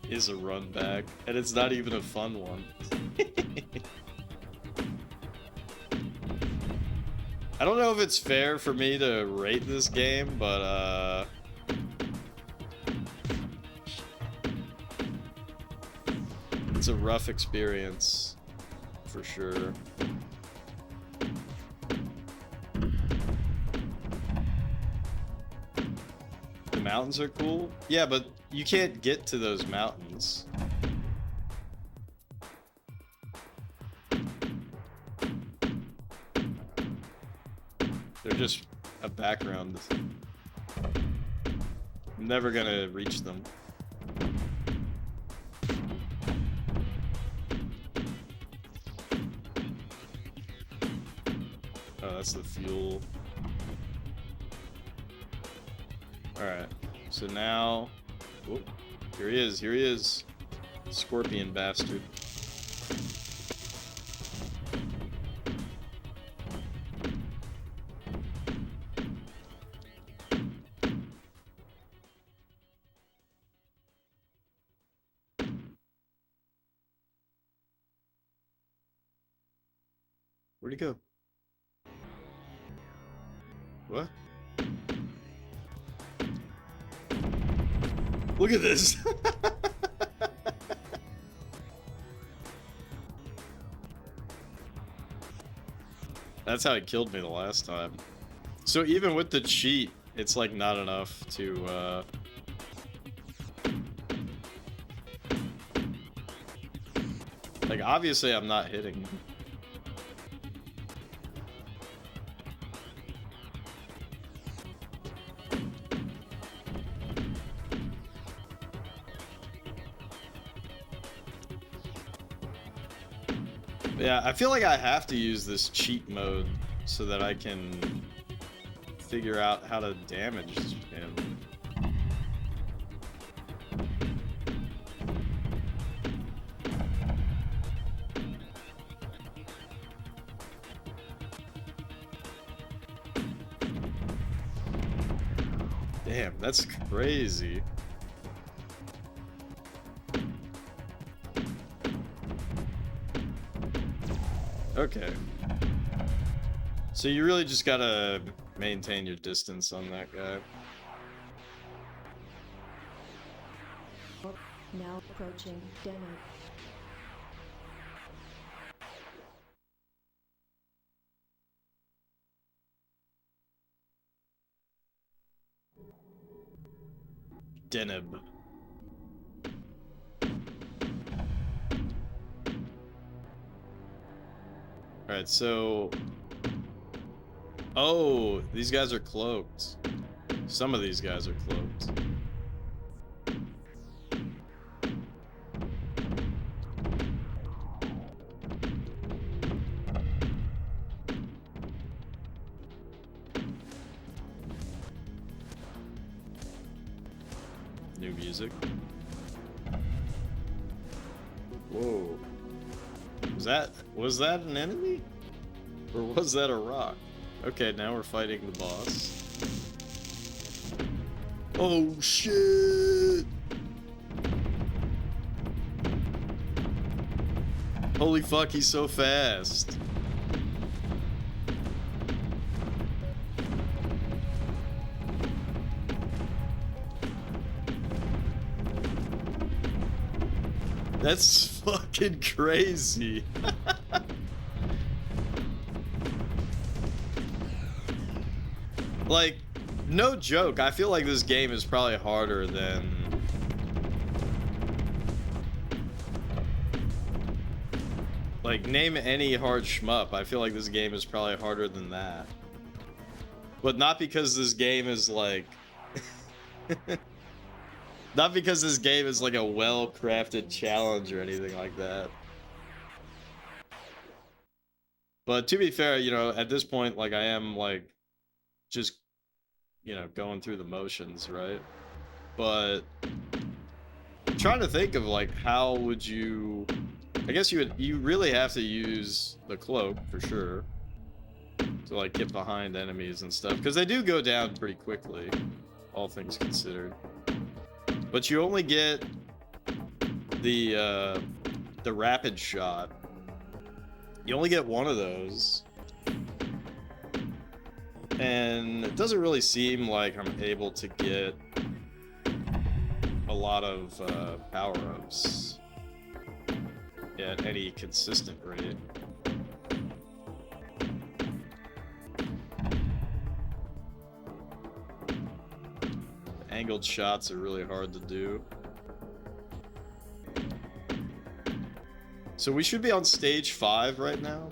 is a runback, and it's not even a fun one. I don't know if it's fair for me to rate this game, but it's a rough experience, for sure. The mountains are cool? Yeah, but you can't get to those mountains. They're just a background. I'm never gonna reach them. Oh, that's the fuel. Alright, so now... Oh, here he is. Scorpion bastard. Where'd he go? What? Look at this! That's how he killed me the last time. So even with the cheat, it's like not enough to like obviously I'm not hitting him. Yeah, I feel like I have to use this cheat mode so that I can figure out how to damage him. Damn, that's crazy. Okay. So you really just gotta maintain your distance on that guy. Now approaching Denner. Deneb. Alright, so... Oh, these guys are cloaked. Some of these guys are cloaked. New music. Whoa. Was that an enemy? Or was that a rock? Okay, now we're fighting the boss. Oh shit! Holy fuck, he's so fast. That's fucking crazy. Like, no joke, I feel like this game is probably harder than... Like, name any hard shmup. I feel like this game is probably harder than that. But not because this game is like... not because this game is like a well-crafted challenge or anything like that. But to be fair, you know, at this point, like, I am, like, just, you know, going through the motions, right? But I'm trying to think of, like, how would you... I guess you really have to use the cloak, for sure, to, like, get behind enemies and stuff. Because they do go down pretty quickly, all things considered. But you only get the rapid shot. You only get one of those. And it doesn't really seem like I'm able to get a lot of power-ups at any consistent rate. The angled shots are really hard to do. So we should be on stage 5 right now.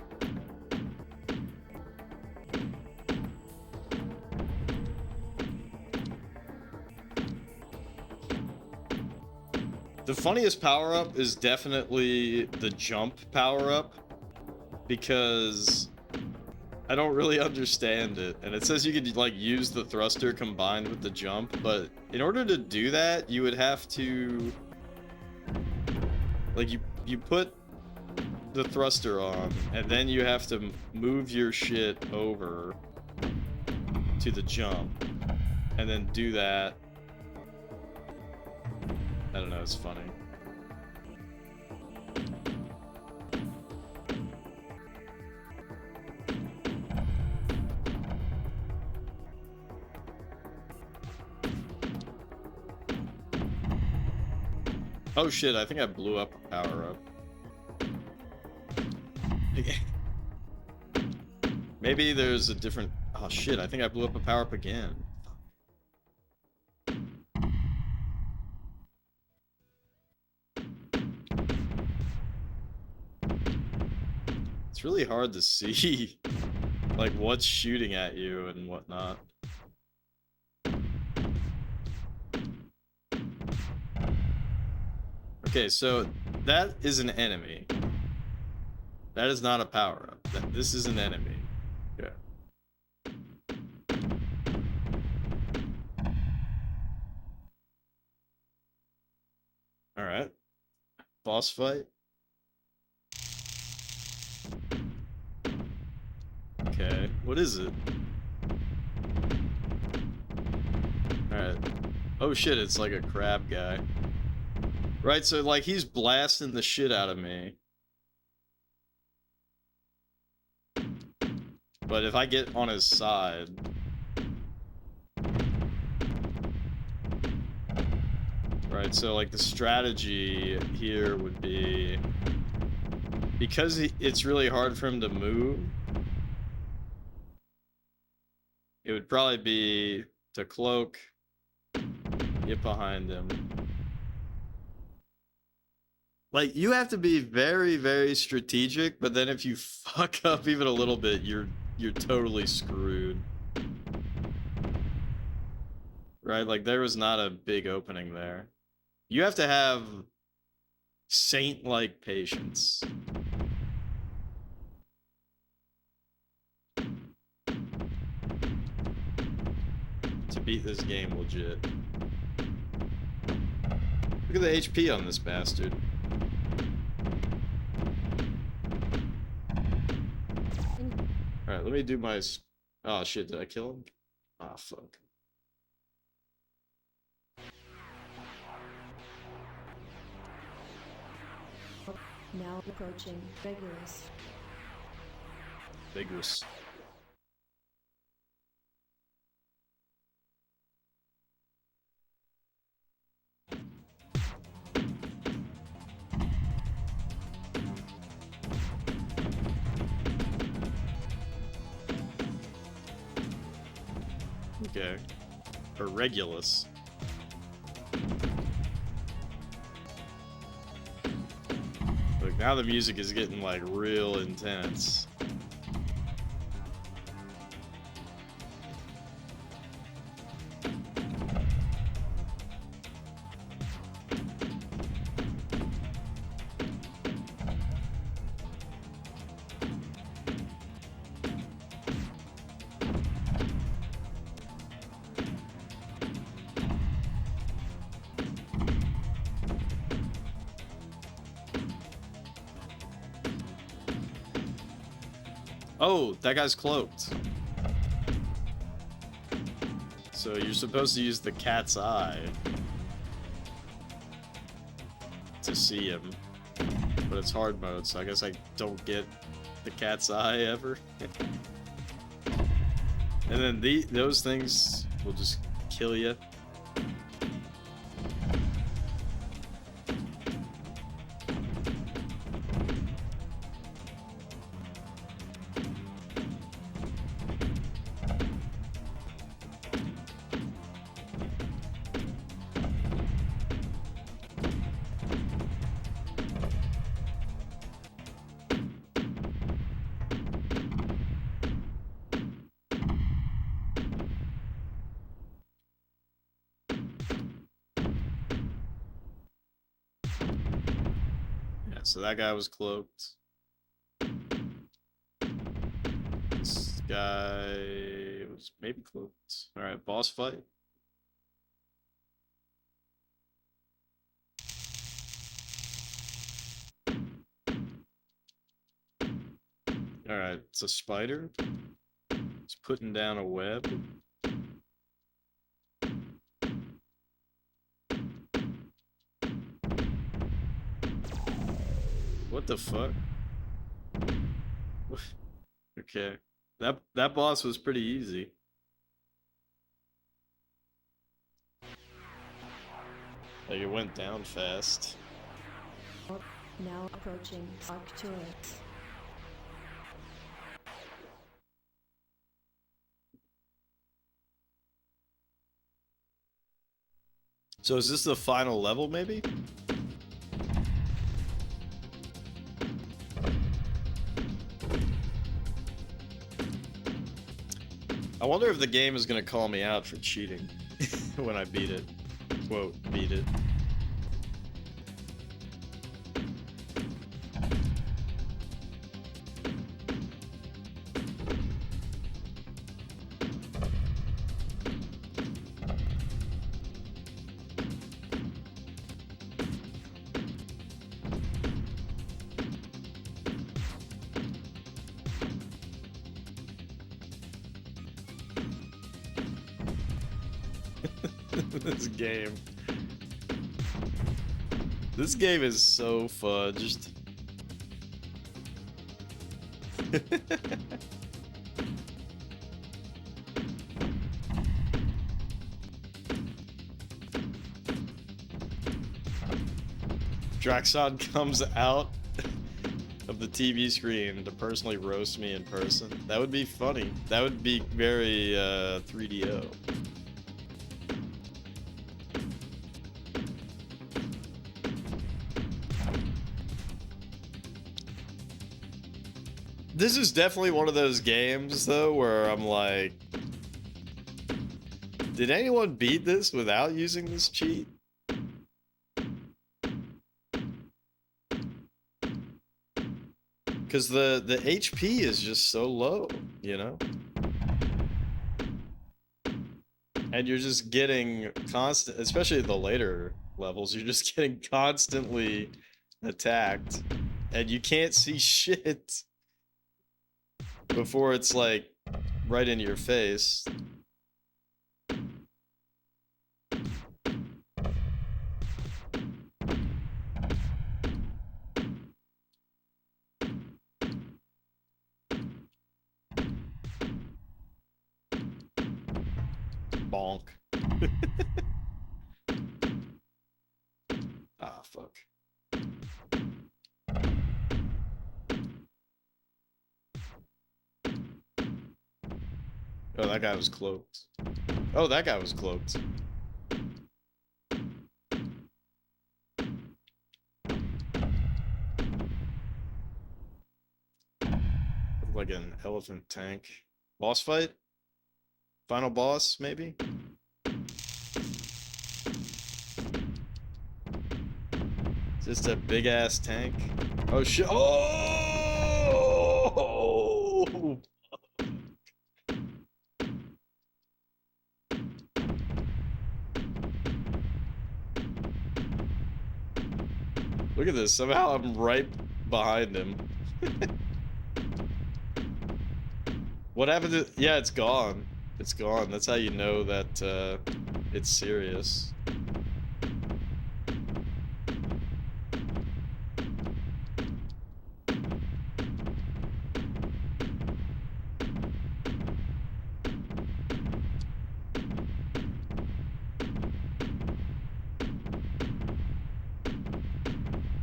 The funniest power-up is definitely the jump power-up, because I don't really understand it. And it says you could, like, use the thruster combined with the jump, but in order to do that, you would have to... like, you put the thruster on, and then you have to move your shit over to the jump, and then do that. I don't know, it's funny. Oh shit, I think I blew up a power-up. Maybe there's a different... oh shit, I think I blew up a power-up again. It's really hard to see, like, what's shooting at you and whatnot. Okay, so that is an enemy. That is not a power-up. This is an enemy. Yeah. Alright. Boss fight. Okay, what is it? Alright. Oh shit, it's like a crab guy. Right, so like he's blasting the shit out of me. But if I get on his side... right, so like the strategy here would be... because it's really hard for him to move, it would probably be to cloak, get behind him. Like, you have to be very, very strategic, but then if you fuck up even a little bit, you're totally screwed. Right? Like, there was not a big opening there. You have to have saint-like patience. To beat this game legit. Look at the HP on this bastard. Alright, let me do my... oh shit, did I kill him? Ah, fuck. Now approaching vigorous. Vigorous. Okay. Or Regulus. Look, Now the music is getting like real intense. Oh, that guy's cloaked. So you're supposed to use the cat's eye to see him. But it's hard mode, so I guess I don't get the cat's eye ever. And then those things will just kill you. So that guy was cloaked. This guy was maybe cloaked. Alright, boss fight. Alright, it's a spider. It's putting down a web. What the fuck? Okay. That boss was pretty easy. Like it went down fast. Now approaching Arcturus. So is this the final level maybe? I wonder if the game is gonna call me out for cheating when I beat it. Quote, beat it. This game is so fudged. Draxon comes out of the TV screen to personally roast me in person. That would be funny. That would be very 3DO. This is definitely one of those games, though, where I'm like, did anyone beat this without using this cheat? Because the HP is just so low, you know? And you're just getting constant, especially the later levels, you're just getting constantly attacked. And you can't see shit before it's like right into your face. Bonk. Ah, fuck. Oh, that guy was cloaked. Oh, that guy was cloaked. like an elephant tank. Boss fight? Final boss, maybe? Just a big ass tank. Oh shit! Oh! Look at this. Somehow I'm right behind him. What happened to... Yeah, it's gone. It's gone. That's how you know that it's serious.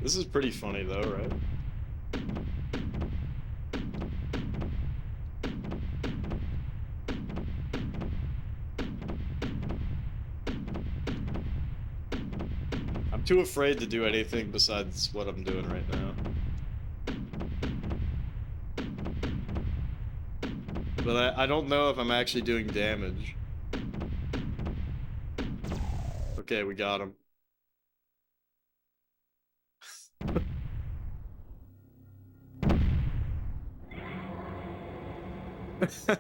This is pretty funny though, right? I'm too afraid to do anything besides what I'm doing right now. But I don't know if I'm actually doing damage. Okay, we got him. I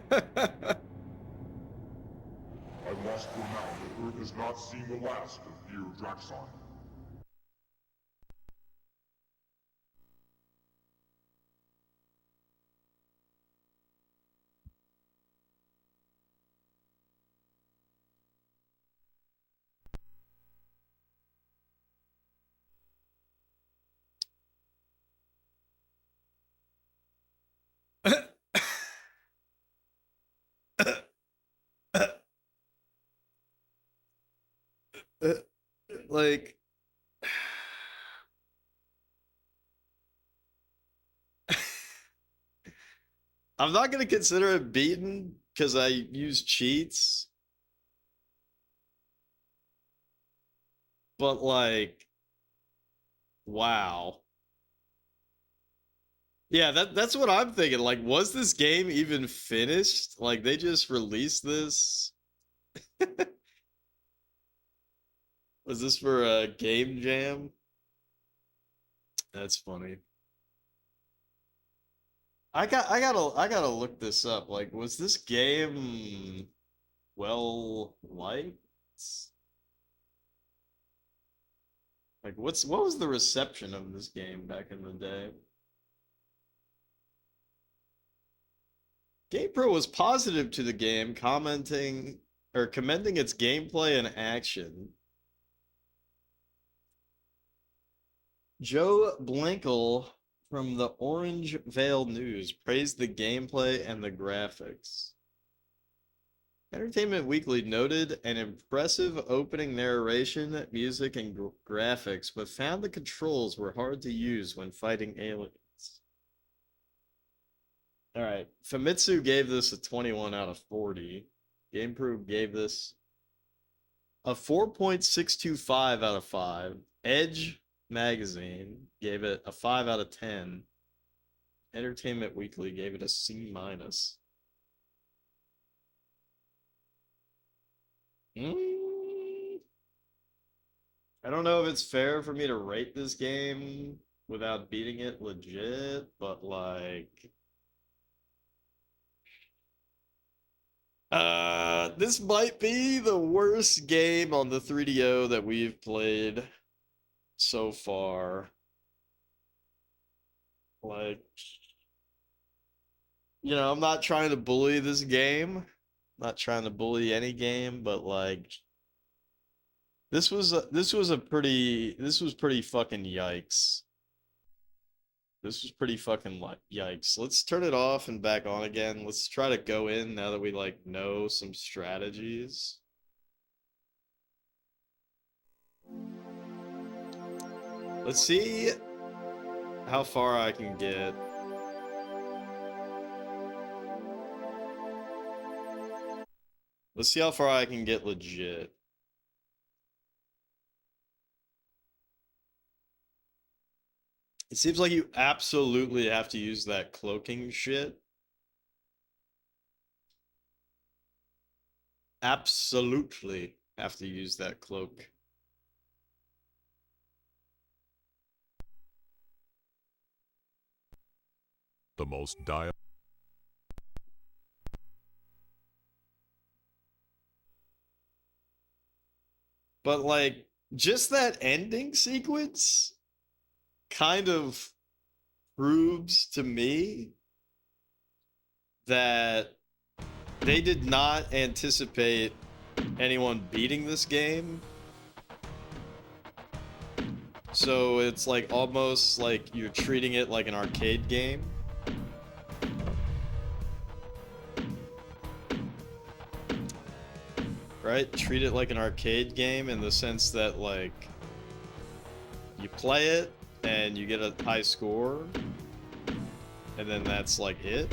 must renounce that Earth has not seen the last of dear Draxon. Like... I'm not gonna consider it beaten because I use cheats. But like... Wow. Yeah, that's what I'm thinking. Like, was this game even finished? Like, they just released this? Was this for a game jam? That's funny. I gotta look this up. Like, was this game well liked? Like, what was the reception of this game back in the day? GamePro was positive to the game, commenting or commending its gameplay and action. Joe Blinkel from the Orange Vale News praised the gameplay and the graphics. Entertainment Weekly noted an impressive opening narration, music, and graphics, but found the controls were hard to use when fighting aliens. All right, Famitsu gave this a 21 out of 40. GamePro gave this a 4.625 out of 5. Edge Magazine gave it a 5 out of 10. Entertainment Weekly gave it a C minus. I don't know if it's fair for me to rate this game without beating it legit, but like... this might be the worst game on the 3DO that we've played so far. Like, you know, I'm not trying to bully this game. Not trying to bully any game, but like, this was pretty fucking yikes. This was pretty fucking yikes. Let's turn it off and back on again. Let's try to go in now that we like know some strategies. Let's see how far I can get. Let's see how far I can get legit. It seems like you absolutely have to use that cloaking shit. absolutely have to use that cloak. The most But like just that ending sequence kind of proves to me that they did not anticipate anyone beating this game. So it's like almost like you're treating it like an arcade game. Right? Treat it like an arcade game in the sense that like you play it and you get a high score and then that's like it.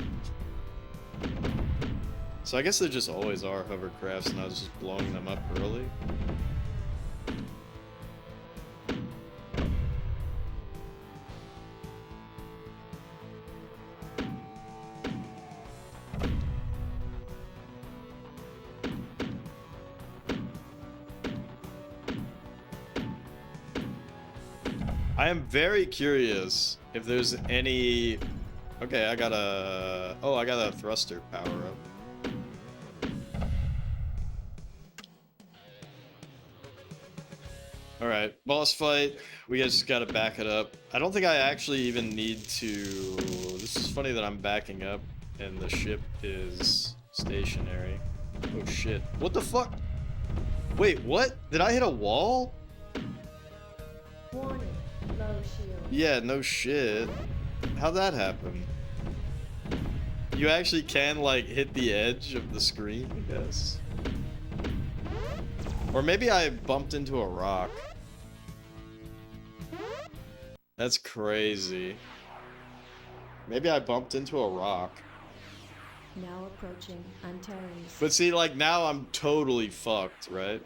So I guess there just always are hovercrafts and I was just blowing them up early. I am very curious if there's any... Okay, I got a... Oh, I got a thruster power-up. Alright, boss fight. We just gotta back it up. I don't think I actually even need to... This is funny that I'm backing up and the ship is stationary. Oh shit. What the fuck? Wait, what? Did I hit a wall? Warning, low shield. Yeah, no shit. How'd that happen? You actually can, like, hit the edge of the screen, I guess. Or maybe I bumped into a rock. That's crazy. Maybe I bumped into a rock. Now approaching Antares. But see, like, now I'm totally fucked, right?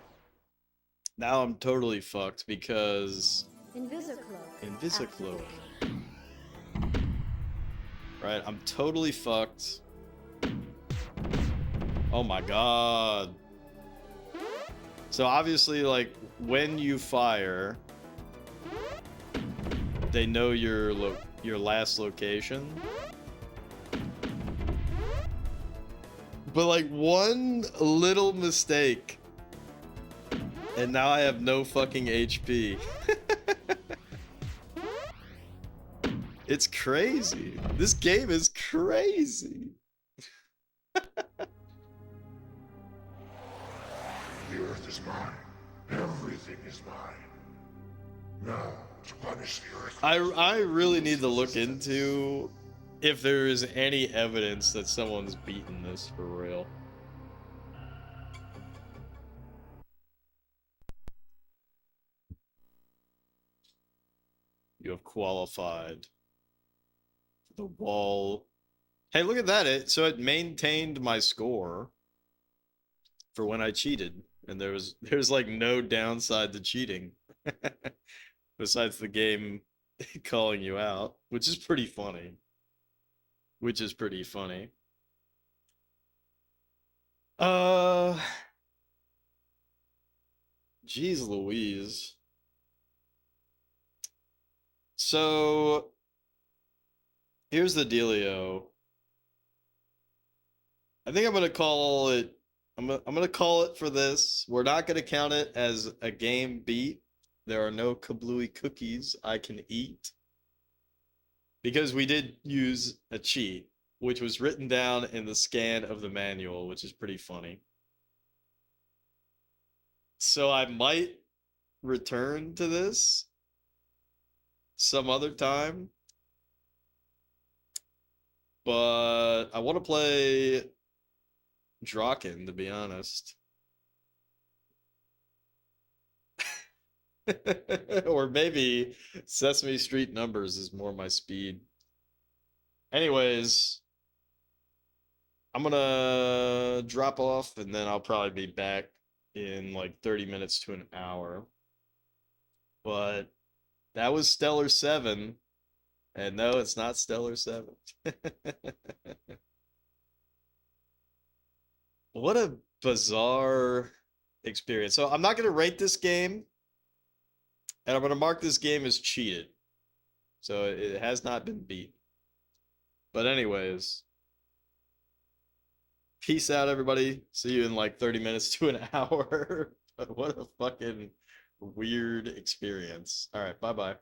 Now I'm totally fucked because... Invisicloak. Invisicloak. Activated. Right, I'm totally fucked. Oh my god. So obviously, like, when you fire, they know your last location. But like one little mistake, and now I have no fucking HP. It's crazy. This game is crazy. The earth is mine. Everything is mine. Now, to punish the earth. I really need to look into if there is any evidence that someone's beaten this for real. You have qualified. The wall. Hey, look at that. So it maintained my score for when I cheated. And there's like no downside to cheating. Besides the game calling you out, which is pretty funny. Jeez Louise. So here's the dealio. I think I'm gonna call it. I'm gonna call it for this. We're not gonna count it as a game beat. There are no kablooey cookies I can eat because we did use a cheat, which was written down in the scan of the manual, which is pretty funny. So I might return to this some other time, but I want to play Draxon, to be honest. Or maybe Sesame Street Numbers is more my speed. Anyways, I'm gonna drop off and then I'll probably be back in like 30 minutes to an hour. But that was Stellar 7. And no, it's not Stellar 7. What a bizarre experience. So I'm not going to rate this game, and I'm going to mark this game as cheated. So it has not been beat. But anyways, peace out, everybody. See you in like 30 minutes to an hour. But what a fucking weird experience. All right, bye-bye.